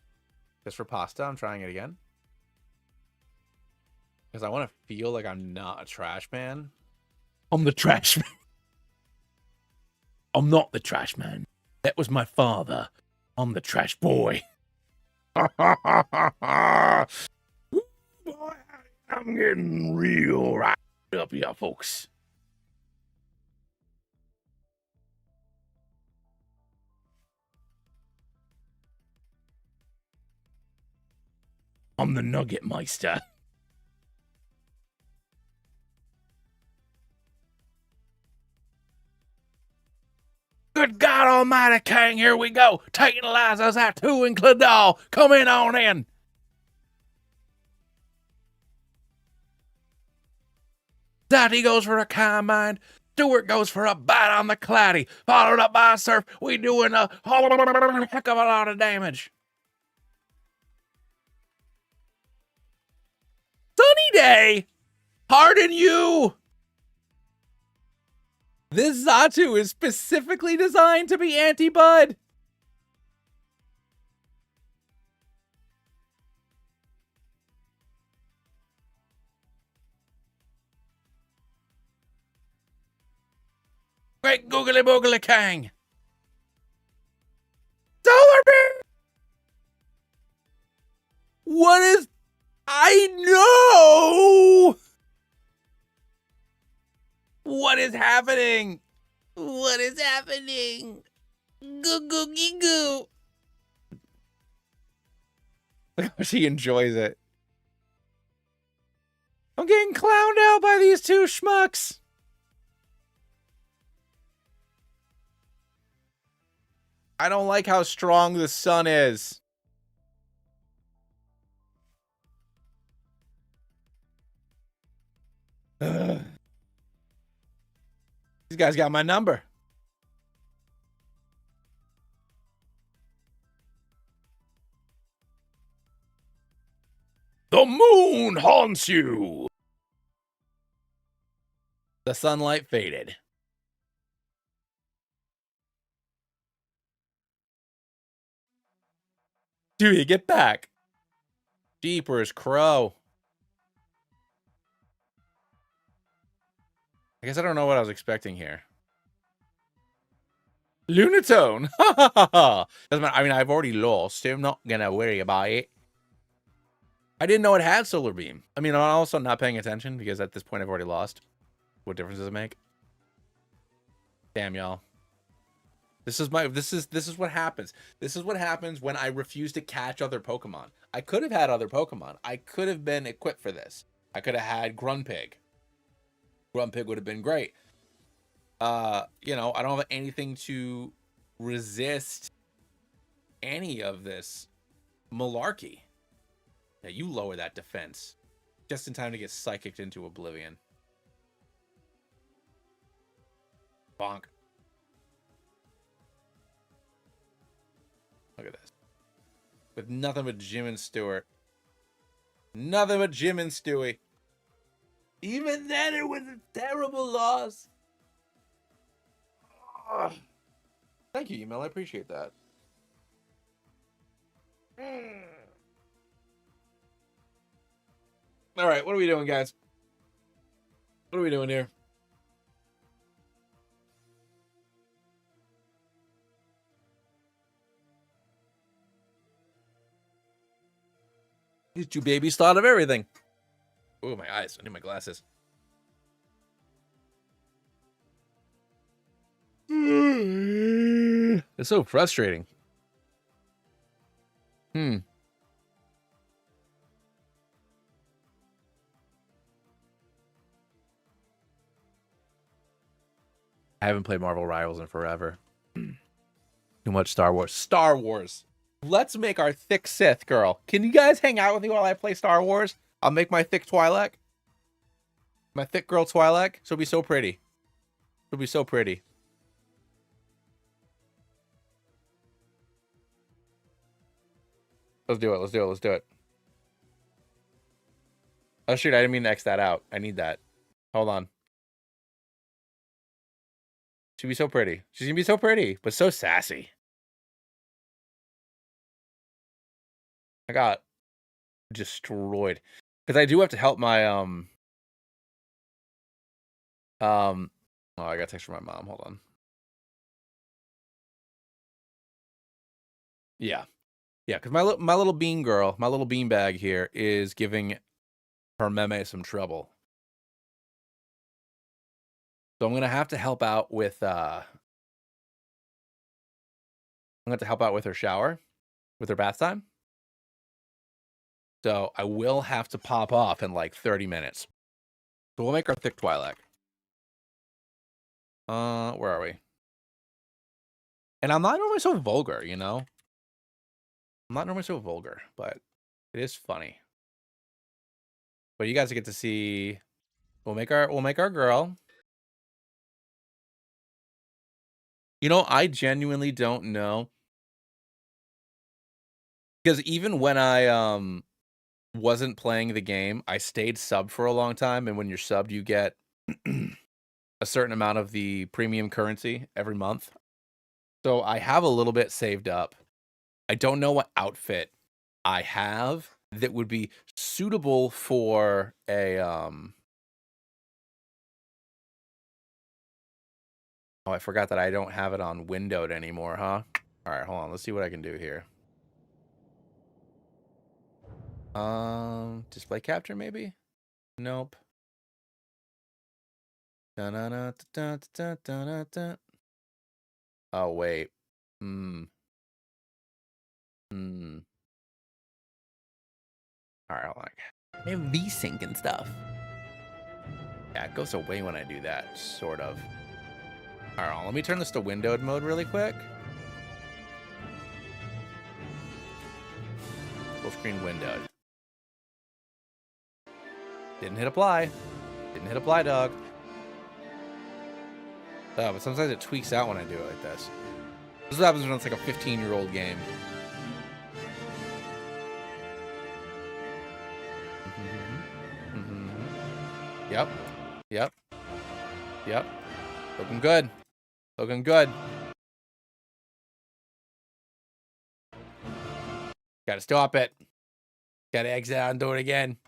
Just for pasta, I'm trying it again. Because I want to feel like I'm not a trash man. I'm the trash man. I'm not the trash man. That was my father. I'm the trash boy. I'm getting real right up here, folks. I'm the Nugget Meister. Good God Almighty, King, here we go. Taking Liza's out to and Claudel. Come in on in. Tate goes for a kind mind. Stuart goes for a bite on the cloudy. Followed up by a surf. We doing a heck of a lot of damage. Sunny day. Pardon you. This Xatu is specifically designed to be anti-Bud. Great googly boogly Kang. What is... I know! What is happening? What is happening? Goo goo gee goo. Look how she enjoys it. I'm getting clowned out by these two schmucks. I don't like how strong the sun is. Ugh. These guys got my number. The moon haunts you. The sunlight faded. Dude, get back. Jeepers, crow. I guess I don't know what I was expecting here. Lunatone. Doesn't matter. I mean, I've already lost, so I'm not gonna worry about it. I didn't know it had Solar Beam. I mean, I'm also not paying attention because at this point I've already lost. What difference does it make? Damn, y'all. This is what happens. This is what happens when I refuse to catch other Pokemon. I could have had other Pokemon. I could have been equipped for this. I could have had Grunpig. Grunpig would have been great. You know, I don't have anything to resist any of this malarkey. Now you lower that defense just in time to get psychicked into oblivion. Bonk. Look at this. With nothing but Jim and Stuart. Nothing but Jim and Stewie. Even then, it was a terrible loss. Ugh. Thank you, email. I appreciate that. All right, what are we doing, guys? What are we doing here? These two babies thought of everything. Oh, my eyes. I need my glasses. It's so frustrating. I haven't played Marvel Rivals in forever. Too much Star Wars. Star Wars. Let's make our thick Sith, girl. Can you guys hang out with me while I play Star Wars? I'll make my thick Twi'lek. My thick girl Twi'lek. She'll be so pretty. She'll be so pretty. Let's do it. Let's do it. Let's do it. Oh, shoot. I didn't mean to X that out. I need that. Hold on. She'll be so pretty. She's going to be so pretty, but so sassy. I got destroyed. Because I do have to help my, oh, I got a text from my mom. Hold on. Yeah. Yeah, because my little bean girl, my little bean bag here is giving her meme some trouble. So I'm going to have to help out with, I'm going to have to help out with her shower, with her bath time. So I will have to pop off in like 30 minutes. So we'll make our thick Twi'lek. Where are we? And I'm not normally so vulgar, you know? I'm not normally so vulgar, but it is funny. But you guys get to see. We'll make our girl. You know, I genuinely don't know. Because even when I wasn't playing the game, I stayed sub for a long time, and when you're subbed, you get a certain amount of the premium currency every month. So I have a little bit saved up. I don't know what outfit I have that would be suitable for a Oh, I forgot that I don't have it on windowed anymore, huh? All right, hold on. Let's see what I can do here. Display capture maybe? Nope. Oh wait. All right, hold on. I have V-Sync and stuff. Yeah, it goes away when I do that, sort of. All right, let me turn this to windowed mode really quick. Full screen windowed. Didn't hit apply. Didn't hit apply, dog. Oh, but sometimes it tweaks out when I do it like this. This is what happens when it's like a 15-year-old game. Yep. Yep. Yep. Looking good. Looking good. Gotta stop it. Gotta exit out and do it again.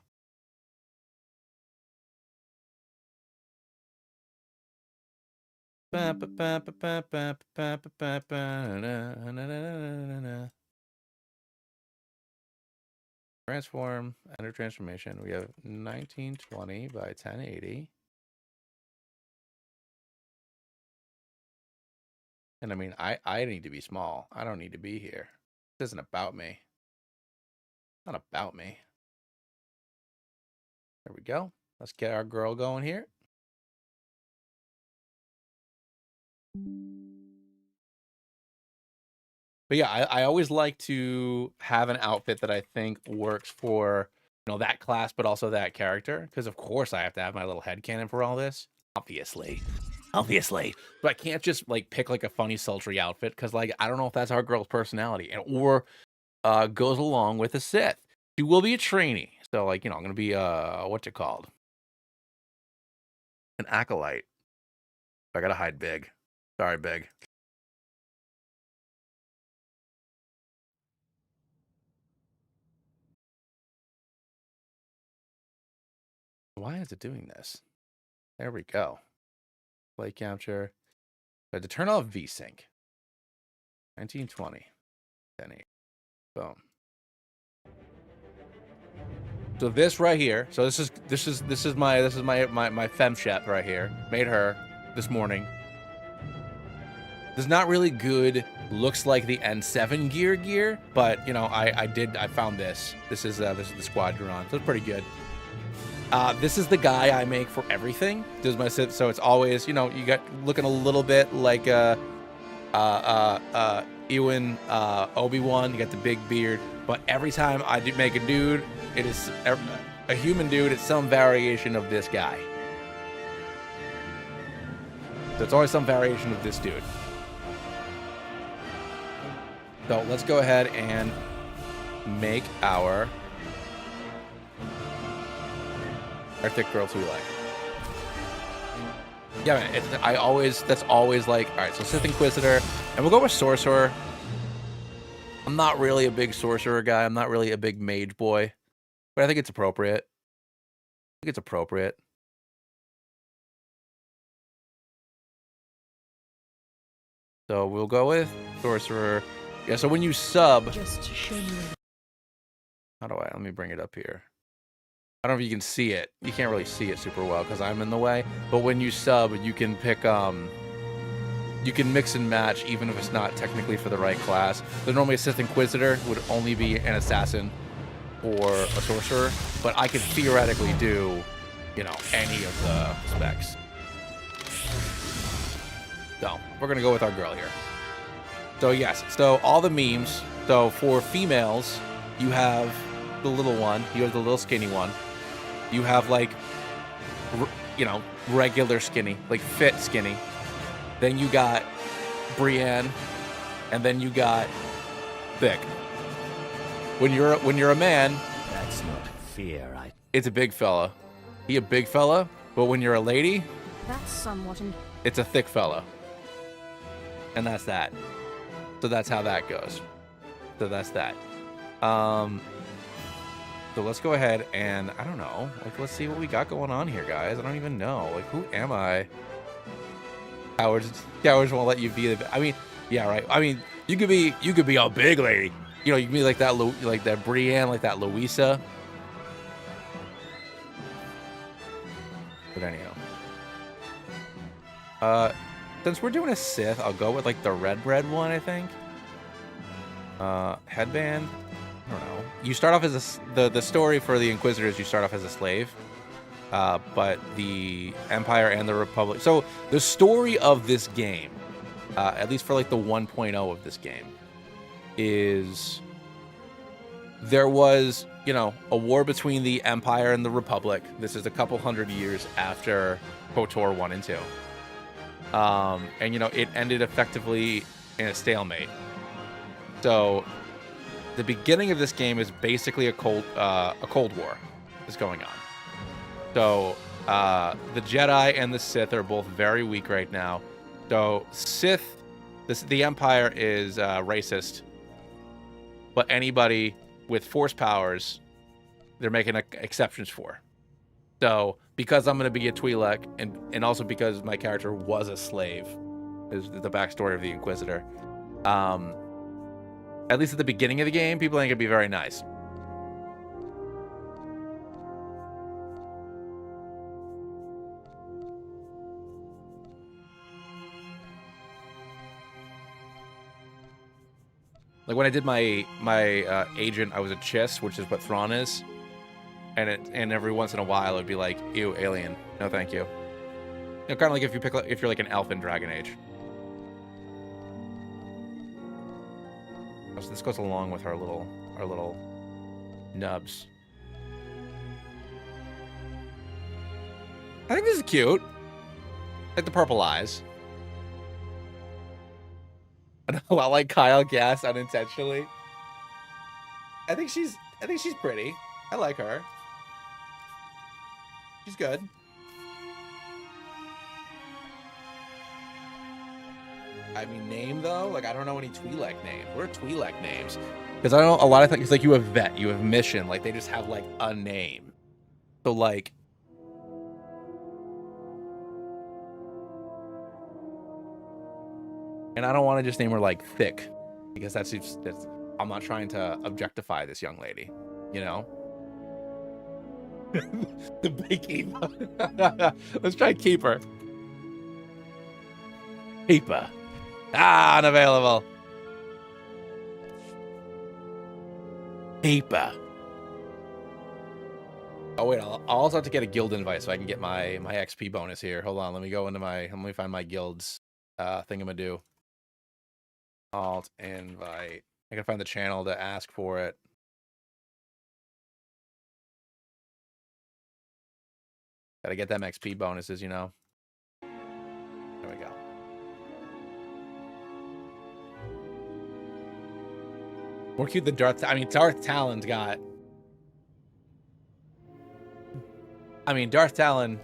Transform, enter transformation. We have 1920 by 1080. And I mean, I need to be small. I don't need to be here. This isn't about me. It's not about me. There we go. Let's get our girl going here. But yeah, I always like to have an outfit that I think works for, you know, that class, but also that character. Because of course I have to have my little headcanon for all this. Obviously. But I can't just like pick like a funny sultry outfit because like I don't know if that's our girl's personality and or goes along with a Sith. She will be a trainee. So like, you know, I'm gonna be what's it called? An acolyte. I gotta hide Big. Sorry, Big. Why is it doing this? There we go. Play capture. I had to turn off VSync. 1920. 1080. Boom. So this right here. So this is my femshep right here. Made her this morning. There's not really good looks like the N7 gear, but you know, I found this. This is the Squadron. So it's pretty good. This is the guy I make for everything. This is my Sith, so it's always, you know, you got looking a little bit like Ewan, Obi-Wan. You got the big beard, but every time I do make a dude, it is a human dude. It's some variation of this guy. So it's always some variation of this dude. So let's go ahead and make our thick girl too like. Yeah, man, that's always like, all right, so Sith Inquisitor, and we'll go with Sorcerer. I'm not really a big Sorcerer guy. I'm not really a big Mage boy, but I think it's appropriate. So we'll go with Sorcerer. Yeah, so when you sub, just to show you. let me bring it up here. I don't know if you can see it. You can't really see it super well because I'm in the way. But when you sub, you can pick, you can mix and match even if it's not technically for the right class. So normally a Sith Inquisitor would only be an Assassin or a Sorcerer, but I could theoretically do, you know, any of the specs. So we're gonna go with our girl here. So yes, so all the memes. So for females, you have the little one, you have the little skinny one. You have like, you know, regular skinny, like fit skinny. Then you got Brienne, and then you got thick. When you're a man, That's not fear, it's a big fella. He a big fella, but when you're a lady, That's somewhat. it's a thick fella. And that's that. So that's how that goes. So that's that. So let's go ahead and, I don't know, like, let's see what we got going on here, guys. I don't even know. Like, who am I? Cowards won't let you be the, I mean, yeah, right. I mean, you could be a big lady. You know, you can be like that Brienne, like that Louisa. But anyhow. Since we're doing a Sith, I'll go with like the red one, I think. Headband. I don't know. You start off as the story for the Inquisitors, you start off as a slave. But the Empire and the Republic. So the story of this game, at least for like the 1.0 of this game, is there was, you know, a war between the Empire and the Republic. This is a couple hundred years after KOTOR 1 and 2. And, you know, it ended effectively in a stalemate. So the beginning of this game is basically a Cold War is going on. So the Jedi and the Sith are both very weak right now. So the Empire is racist, but anybody with Force powers, they're making exceptions for. So because I'm going to be a Twi'lek, and also because my character was a slave, is the backstory of the Inquisitor. At least at the beginning of the game, people ain't going to be very nice. Like when I did my agent, I was a Chiss, which is what Thrawn is. And every once in a while it would be like, ew, alien. No, thank you. You know, kind of like if you're like an elf in Dragon Age. So this goes along with our little nubs. I think this is cute. Like the purple eyes. I know, I like Kyle Gass unintentionally. I think she's pretty. I like her. She's good. I mean, name though, like I don't know any Twi'lek names. What are Twi'lek names? Because I don't know a lot of things. Like you have vet, you have mission. Like they just have like a name. So like, and I don't want to just name her like thick, because that's I'm not trying to objectify this young lady, you know. The beekeeper. Let's try keeper. Keeper. Ah, unavailable. Keeper. Oh wait, I'll also have to get a guild invite so I can get my XP bonus here. Hold on, let me find my guild's thingamadoo. Alt invite. I can find the channel to ask for it. Gotta get them XP bonuses, you know. There we go. More cute than Darth. I mean, Darth Talon's got. I mean, Darth Talon.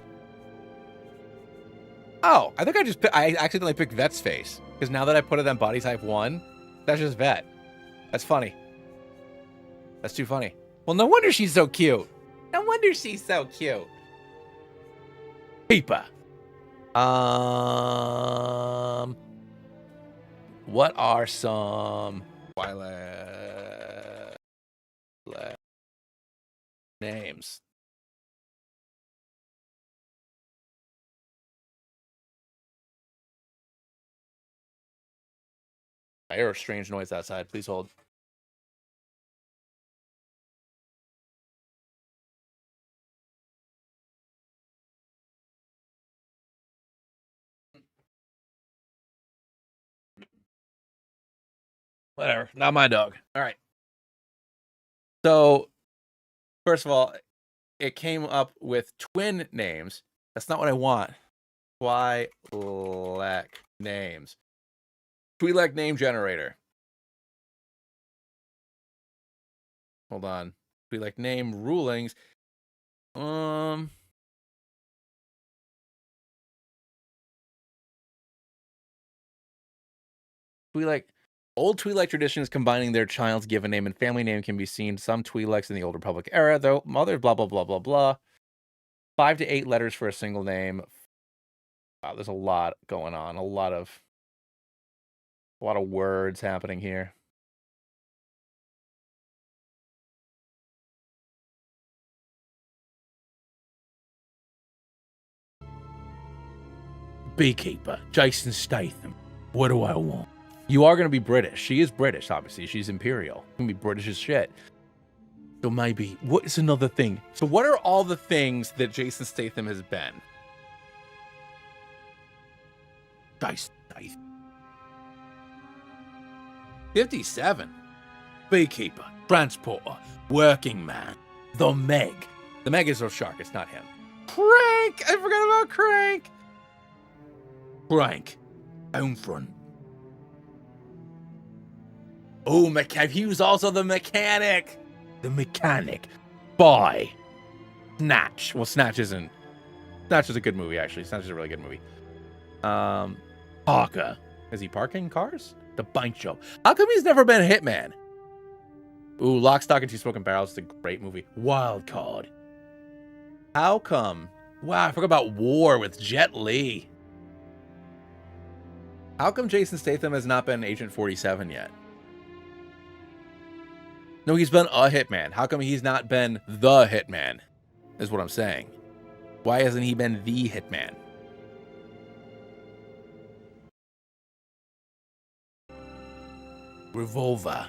Oh, I think I accidentally picked Vet's face because now that I put it on body type 1, that's just Vet. That's funny. That's too funny. Well, no wonder she's so cute. No wonder she's so cute. Keeper. What are some names? I hear a strange noise outside. Please hold. Whatever. Not my dog. All right. So, first of all, it came up with twin names. That's not what I want. Twi'lek names. Twi'lek name generator. Hold on. Twi'lek name rulings. Twi'lek. Old Twi'lek traditions combining their child's given name and family name can be seen. Some Twi'leks in the Old Republic era, though. Mother, blah, blah, blah, blah, blah. 5 to 8 letters for a single name. Wow, there's a lot going on. A lot of words happening here. Beekeeper. Jason Statham. What do I want? You are going to be British. She is British, obviously. She's Imperial. You're going to be British as shit. So maybe, what is another thing? So what are all the things that Jason Statham has been? Jason Statham. 57. Beekeeper. Transporter. Working man. The Meg. The Meg is a shark. It's not him. Crank! I forgot about Crank. Crank. Homefront. Oh, he was also the mechanic. The mechanic. Bye. Snatch. Well, Snatch isn't. Snatch is a good movie, actually. Snatch is a really good movie. Parker. Is he parking cars? The bike shop. How come he's never been a hitman? Ooh, Lock, Stock, and Two Smoking Barrels is a great movie. Wild Card. How come? Wow, I forgot about War with Jet Li. How come Jason Statham has not been Agent 47 yet? No, he's been a hitman. How come he's not been the hitman? Is what I'm saying. Why hasn't he been the hitman? Revolver.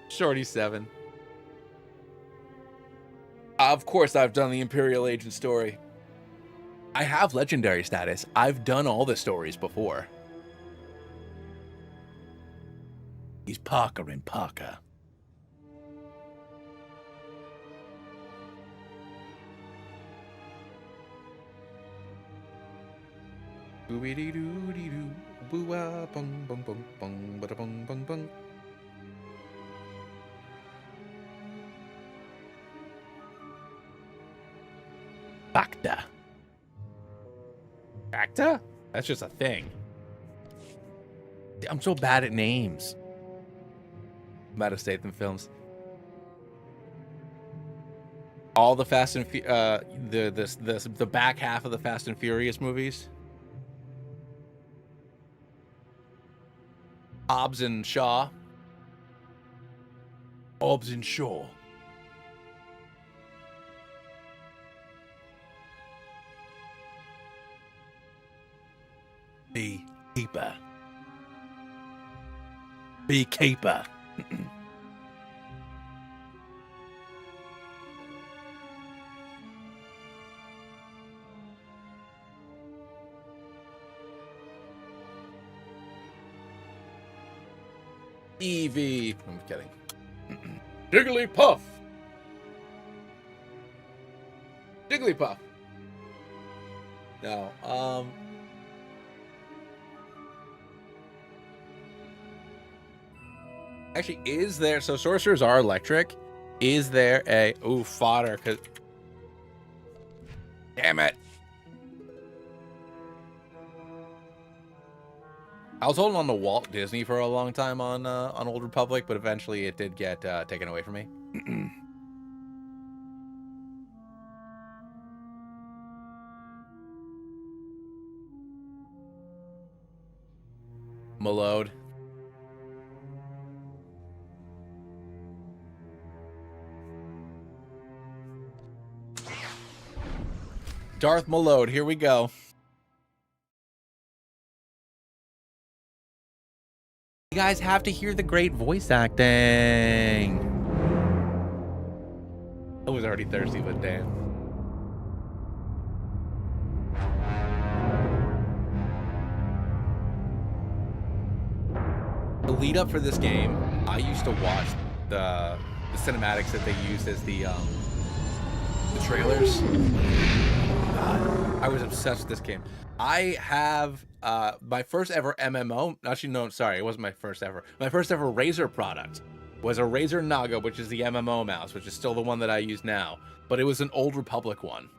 Shorty 7. Of course, I've done the Imperial Agent story. I have legendary status. I've done all the stories before. He's Parker and Parker. Boo-wee-dee-doo-dee-doo. Boo-wah, bung, bung, bung, bung, bada, bung, bung, bung. Bacta. Acta? That's just a thing. I'm so bad at names. Matt Statham films. All the Fast and the back half of the Fast and Furious movies. Hobbs and Shaw. Hobbs and Shaw. Beekeeper. Beekeeper. Eevee. I'm kidding. Jigglypuff. Jigglypuff. No. Actually, is there... So sorcerers are electric. Is there a... Ooh, fodder. Cause... Damn it. I was holding on to Walt Disney for a long time on Old Republic, but eventually it did get taken away from me. Malode. Darth Malode, here we go. You guys have to hear the great voice acting. I was already thirsty, but damn. The lead up for this game, I used to watch the cinematics that they used as the trailers. I was obsessed with this game. I have my first ever MMO. Actually, no, sorry, it wasn't my first ever. My first ever Razer product was a Razer Naga, which is the MMO mouse, which is still the one that I use now. But it was an Old Republic one.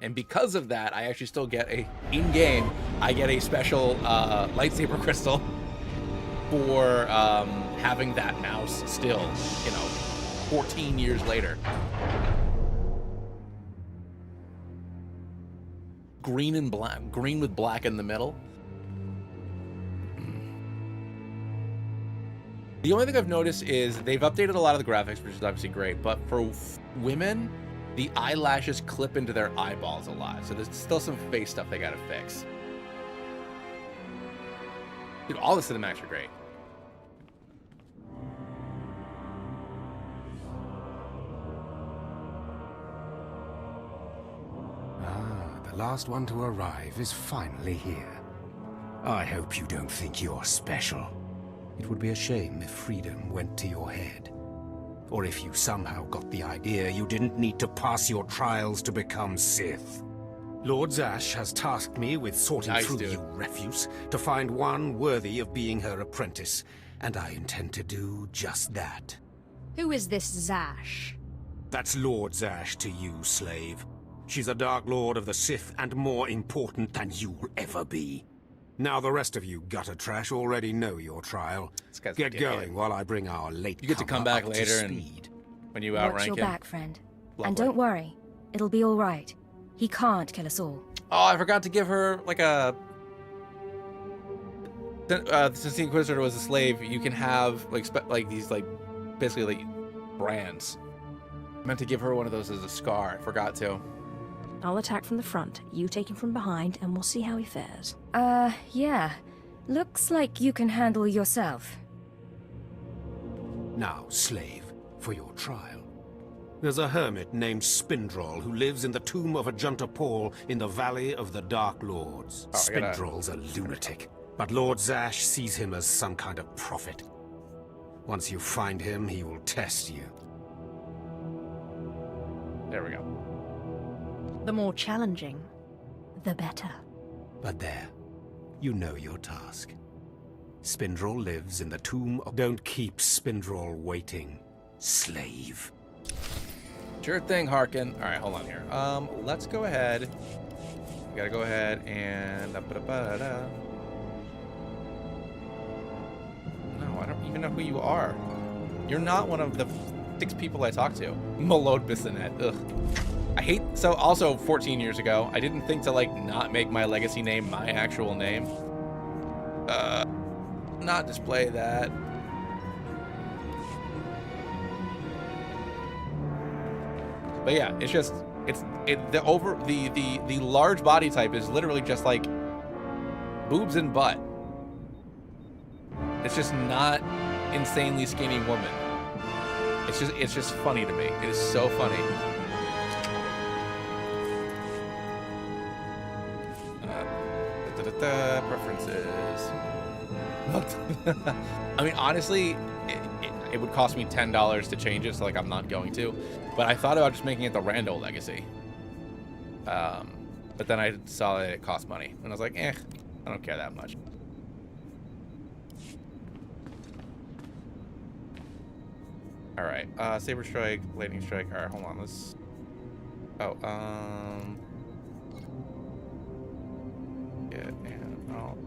And because of that, I actually still get in-game, I get a special lightsaber crystal for having that mouse still, 14 years later. Green and black, green with black in the middle. The only thing I've noticed is they've updated a lot of the graphics, which is obviously great, but for women, the eyelashes clip into their eyeballs a lot. So there's still some face stuff they gotta fix. Dude, all the cinematics are great. The last one to arrive is finally here. I hope you don't think you're special. It would be a shame if freedom went to your head. Or if you somehow got the idea you didn't need to pass your trials to become Sith. Lord Zash has tasked me with sorting through you refuse to find one worthy of being her apprentice, and I intend to do just that. Who is this Zash? That's Lord Zash to you, slave. She's a Dark Lord of the Sith and more important than you'll ever be. Now the rest of you gutter trash already know your trial. Get going while I bring our late. You get to come back later and when you outrank him. Watch your back, friend. Lovely. And don't worry, it'll be all right. He can't kill us all. Oh, I forgot to give her like a. Since the Inquisitor was a slave, you can have like these basically brands. I meant to give her one of those as a scar. I forgot to. I'll attack from the front, you take him from behind, and we'll see how he fares. Yeah. Looks like you can handle yourself. Now, slave, for your trial. There's a hermit named Spindrol who lives in the tomb of Ajunta Paul in the Valley of the Dark Lords. Spindrol's a lunatic, but Lord Zash sees him as some kind of prophet. Once you find him, he will test you. There we go. The more challenging, the better. But there, you know your task. Spindrol lives in the tomb of... Don't keep Spindrol waiting, slave. Sure thing, Harkin. All right, hold on here. Let's go ahead. We gotta go ahead and... No, I don't even know who you are. You're not one of the 6 people I talked to. Malode Bissonette. Ugh. I hate... So, also, 14 years ago, I didn't think to, like, not make my legacy name my actual name. Not display that. But yeah, it's just... The large body type is literally just, like, boobs and butt. It's just not insanely skinny woman. It's just funny to me. It is so funny. Preferences. I mean, honestly, it would cost me $10 to change it, so like I'm not going to. But I thought about just making it the Rando legacy. But then I saw that it cost money, and I was like, I don't care that much. All right, Saber Strike, Lightning Strike. All right, hold on. Let's. Oh, yeah, and I'll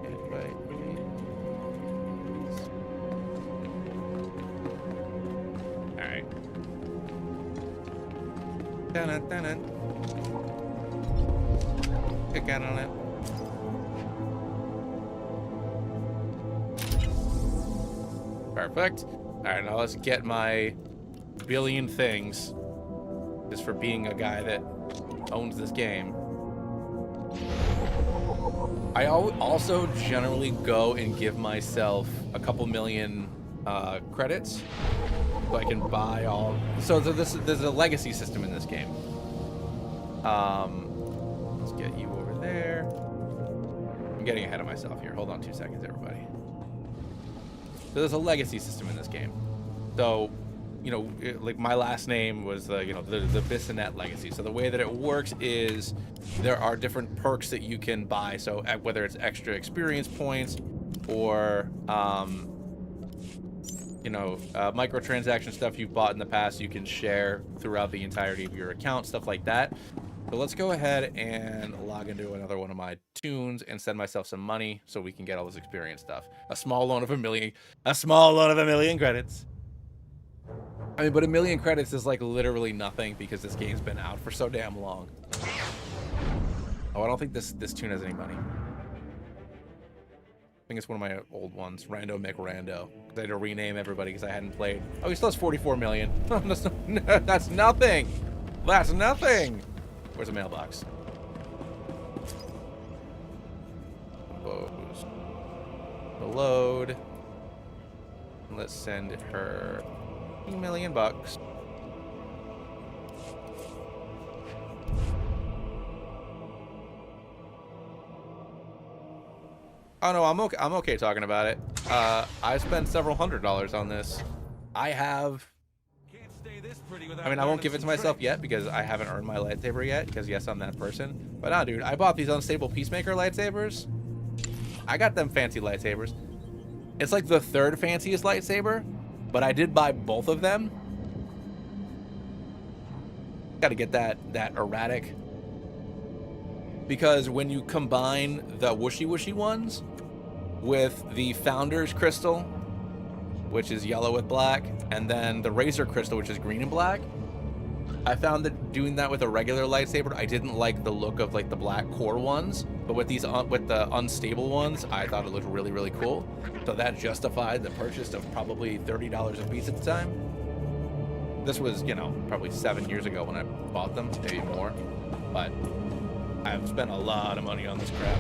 invite me. All right. Dun-dun-dun-dun. Kick out on it. Perfect. All right, now let's get my billion things just for being a guy that owns this game. I also generally go and give myself a couple million credits so I can buy all. So there's a legacy system in this game. Let's get you over there. I'm getting ahead of myself here. Hold on 2 seconds, everybody. So there's a legacy system in this game. So, you know, like my last name was the Bissonette legacy. So the way that it works is there are different perks that you can buy. So whether it's extra experience points or, microtransaction stuff you've bought in the past, you can share throughout the entirety of your account, stuff like that. So let's go ahead and log into another one of my tunes and send myself some money so we can get all this experience stuff. A small loan of a million credits. I mean, but a million credits is like literally nothing because this game's been out for so damn long. Oh, I don't think this tune has any money. I think it's one of my old ones, Rando McRando. I had to rename everybody because I hadn't played. Oh, he still has 44 million. That's nothing. That's nothing. Where's the mailbox? Compose. Load. Let's send her $2 million. Oh no, I'm okay talking about it. I spent several $100s on this. I have. I mean, I won't give it to myself yet because I haven't earned my lightsaber yet. Because yes, I'm that person. But nah, dude, I bought these unstable Peacemaker lightsabers. I got them fancy lightsabers. It's like the 3rd fanciest lightsaber, but I did buy both of them. Got to get that erratic. Because when you combine the whooshy ones with the Founder's Crystal, which is yellow with black, and then the Razor Crystal, which is green and black, I found that doing that with a regular lightsaber, I didn't like the look of like the black core ones, but with these with the unstable ones, I thought it looked really, really cool. So that justified the purchase of probably $30 a piece at the time. This was, you know, probably 7 years ago when I bought them, maybe more. but I've spent a lot of money on this crap.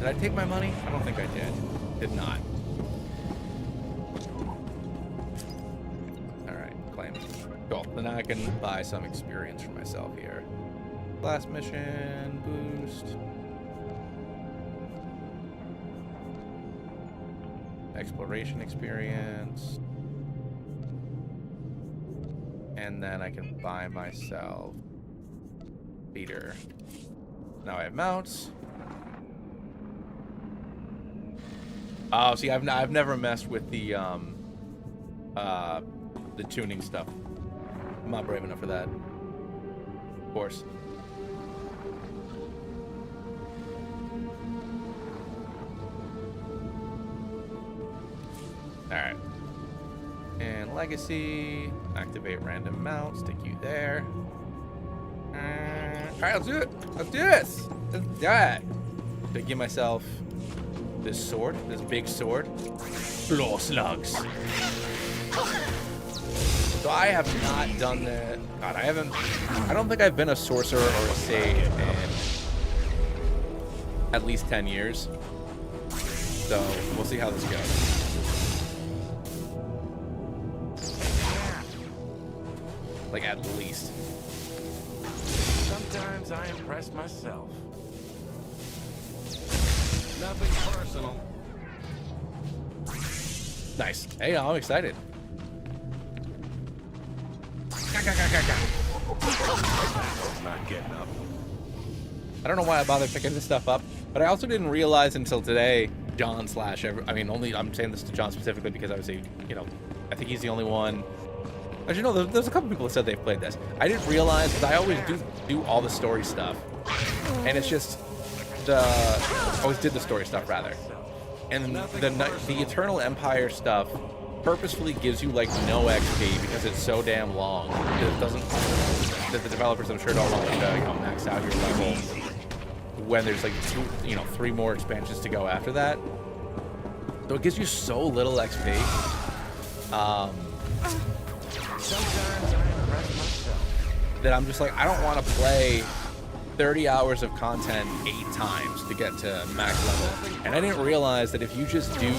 Did I take my money? I don't think I did. Did not. Alright, claim. Cool. Then I can buy some experience for myself here. Last mission, boost. Exploration experience. And then I can buy myself leader. Now I have mounts. Oh, see, I've never messed with the tuning stuff. I'm not brave enough for that. Of course. All right. And legacy, activate random mount, stick you there. All right, let's do it. Let's do this. Let's do it. To give myself this sword, this big sword. Floor slugs. So I have not done that. God, I don't think I've been a sorcerer or a sage in at least 10 years. So we'll see how this goes. Like, at least. Sometimes I impress myself. Nothing personal. Nice. Hey, I'm excited. Not getting up. I don't know why I bothered picking this stuff up, but I also didn't realize until today, John slash, I'm saying this to John specifically because obviously, you know, I think he's the only one. As you know, there's a couple people that said they've played this. I didn't realize that I always do all the story stuff, and it's just always did the story stuff rather. And the Eternal Empire stuff purposefully gives you like no XP because it's so damn long. It doesn't. That the developers, I'm sure, don't want you to max out your level when there's like 3 more expansions to go after that. So it gives you so little XP. That I'm just like, I don't want to play 30 hours of content 8 times to get to max level. And I didn't realize that if you just do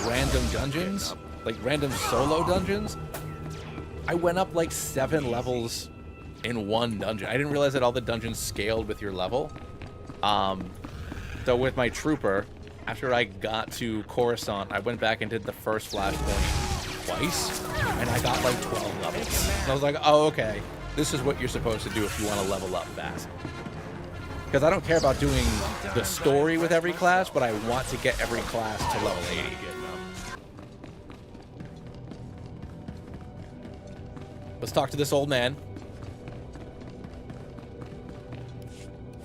random dungeons, like random solo dungeons, I went up like 7 levels in one dungeon. I didn't realize that all the dungeons scaled with your level. So with my trooper, after I got to Coruscant, I went back and did the first flashpoint twice, and I got like 12 levels. And I was like, oh, okay. This is what you're supposed to do if you want to level up fast. Because I don't care about doing the story with every class, but I want to get every class to level 80. Let's talk to this old man.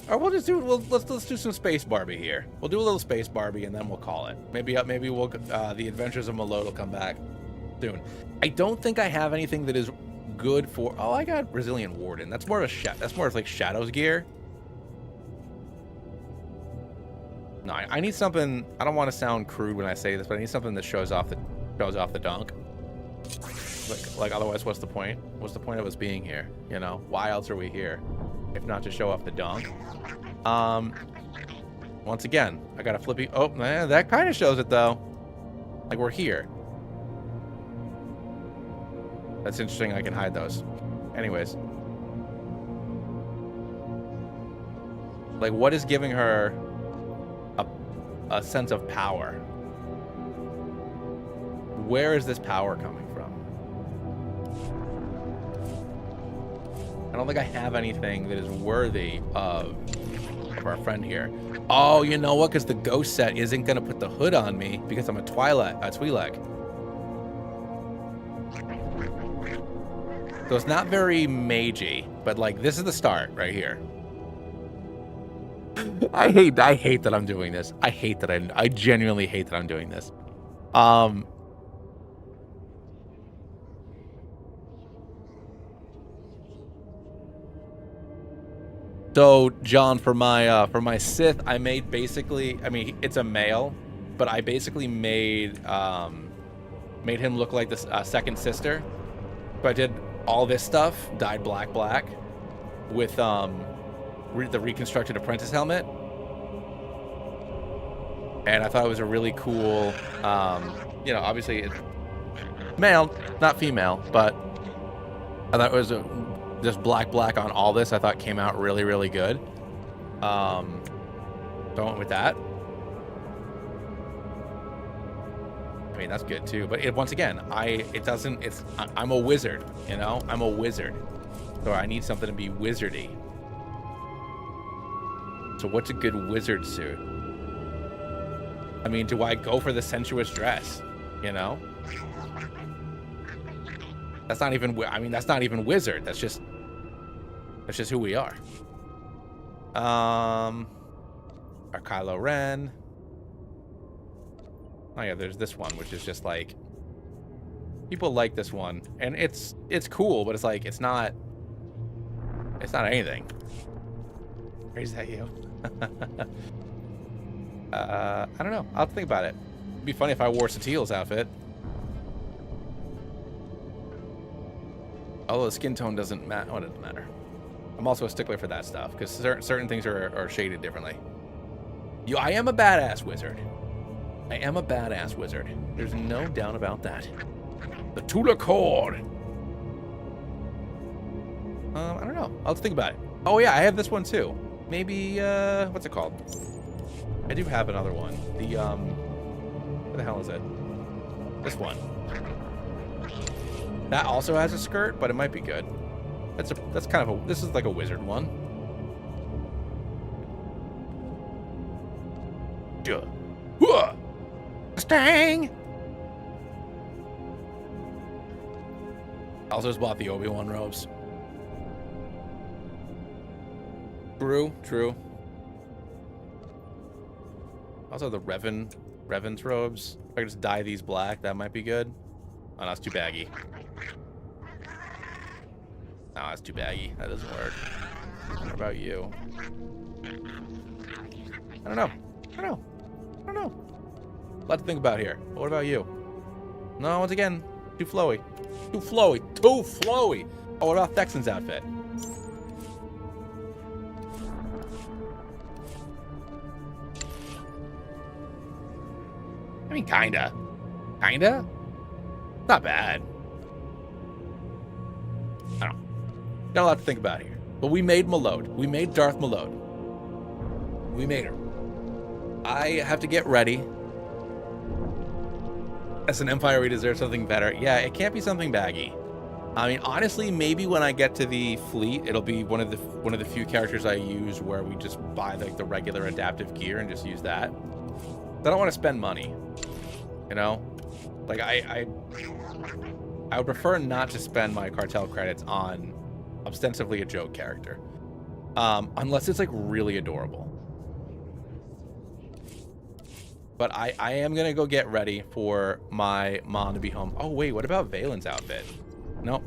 Or we'll just do let's do some Space Barbie here. We'll do a little Space Barbie and then we'll call it. Maybe we'll the Adventures of Malode will come back soon. I don't think I have anything that is good for. Oh, I got Brazilian Warden. That's more of that's more of like Shadow's gear. No, I need something. I don't want to sound crude when I say this, but I need something that shows off the dunk. Like otherwise, what's the point? What's the point of us being here? You know, why else are we here if not to show off the dunk? Once again, I got a flippy. Oh, that kind of shows it though. Like we're here. That's interesting. I can hide those. Anyways. Like, what is giving her a sense of power? Where is this power coming from? I don't think I have anything that is worthy of our friend here. Oh, you know what? Because the ghost set isn't going to put the hood on me because I'm a Twi'lek. So it's not very magey, but like this is the start right here. I hate that I'm doing this. I genuinely hate that I'm doing this. So John, for my Sith, I made basically, I mean, it's a male, but I basically made him look like this second sister. So I did all this stuff, dyed black with the reconstructed apprentice helmet. And I thought it was a really cool, you know, obviously it's male, not female, but I thought it was just black on all this. I thought came out really, really good. So I went with that. I mean, that's good too. But once again, I'm a wizard, you know? I'm a wizard. So I need something to be wizardy. So what's a good wizard suit? I mean, do I go for the sensuous dress? You know? That's not even, I mean, that's not even wizard. That's just who we are. Our Kylo Ren. Oh yeah, there's this one, which is just like, people like this one. And it's cool, but it's like, it's not anything. Or is that you? I don't know. I'll think about it. It'd be funny if I wore Satiel's outfit. Although the skin tone doesn't matter. Oh, it doesn't matter. I'm also a stickler for that stuff because certain things are shaded differently. I am a badass wizard. I am a badass wizard. There's no doubt about that. The Tula Cord. I don't know. I'll think about it. Oh yeah, I have this one too. Maybe what's it called? I do have another one. The what the hell is it? This one. That also has a skirt, but it might be good. That's kind of a, this is like a wizard one. Mustang. Also just bought the Obi-Wan robes. True. Also the Revan's robes. If I could just dye these black, that might be good. Oh, no, that's too baggy. No, that's too baggy. That doesn't work. What about you? I don't know. A lot to think about here. But what about you? No, once again, too flowy. Too flowy. Oh, what about Thexan's outfit? I mean, kinda. Not bad. I don't know. Got a lot to think about here. But we made Malode. We made Darth Malode. We made her. I have to get ready. As an Empire, we deserve something better. Yeah, it can't be something baggy. I mean, honestly, maybe when I get to the fleet, it'll be one of the few characters I use where we just buy like the regular adaptive gear and just use that. I don't want to spend money. You know? Like I would prefer not to spend my cartel credits on ostensibly a joke character. Unless it's like really adorable. But I am gonna go get ready for my mom to be home. Oh wait, what about Valen's outfit? Nope.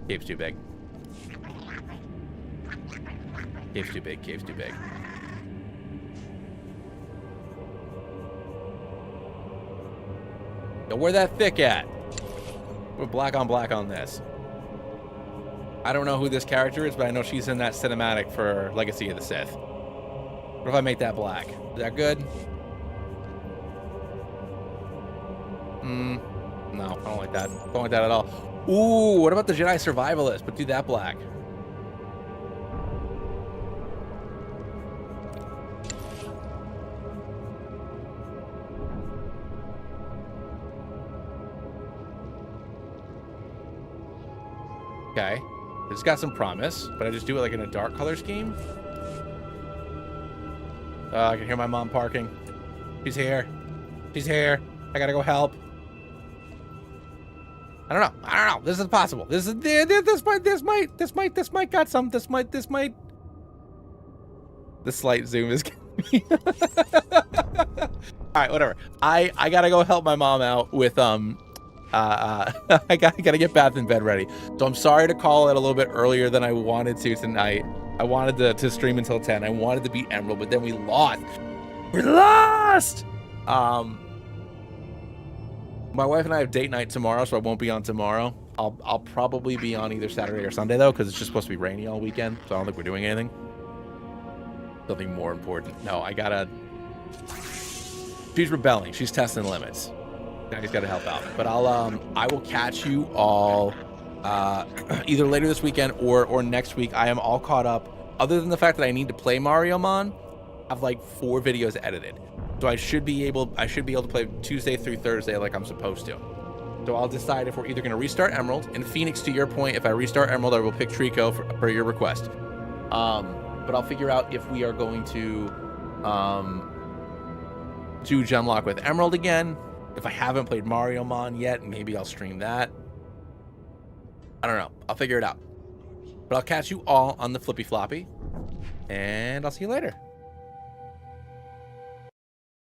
Cave's too big. Cave's too big. Yo, where that thick at? We're black on this. I don't know who this character is, but I know she's in that cinematic for Legacy of the Sith. What if I make that black? Is that good? No, I don't like that. Don't like that at all. Ooh, what about the Jedi Survivalist? But do that black. Okay. It's got some promise, but I just do it like in a dark color scheme. I can hear my mom parking. She's here. I gotta go help. I don't know. This is possible. This might got some. This might. The slight zoom is. All right, whatever. I gotta go help my mom out with I gotta get bath and bed ready. So I'm sorry to call it a little bit earlier than I wanted to tonight. I wanted to stream until 10. I wanted to beat Emerald, but then we lost. My wife and I have date night tomorrow, so I won't be on tomorrow. I'll probably be on either Saturday or Sunday though, because it's just supposed to be rainy all weekend, so I don't think we're doing anything. something more important. No, I gotta. She's rebelling. She's testing limits. I just gotta help out. But I will catch you all either later this weekend or next week. I am all caught up. Other than the fact that I need to play Mario Mon, I have like 4 videos edited, so I should be able to play Tuesday through Thursday like I'm supposed to. So I'll decide if we're either going to restart Emerald. And Phoenix, to your point, if I restart Emerald, I will pick Trico for your request. But I'll figure out if we are going to do Genlocke with Emerald again. If I haven't played Mario Mon yet, maybe I'll stream that. I don't know. I'll figure it out. But I'll catch you all on the Flippy Floppy, and I'll see you later.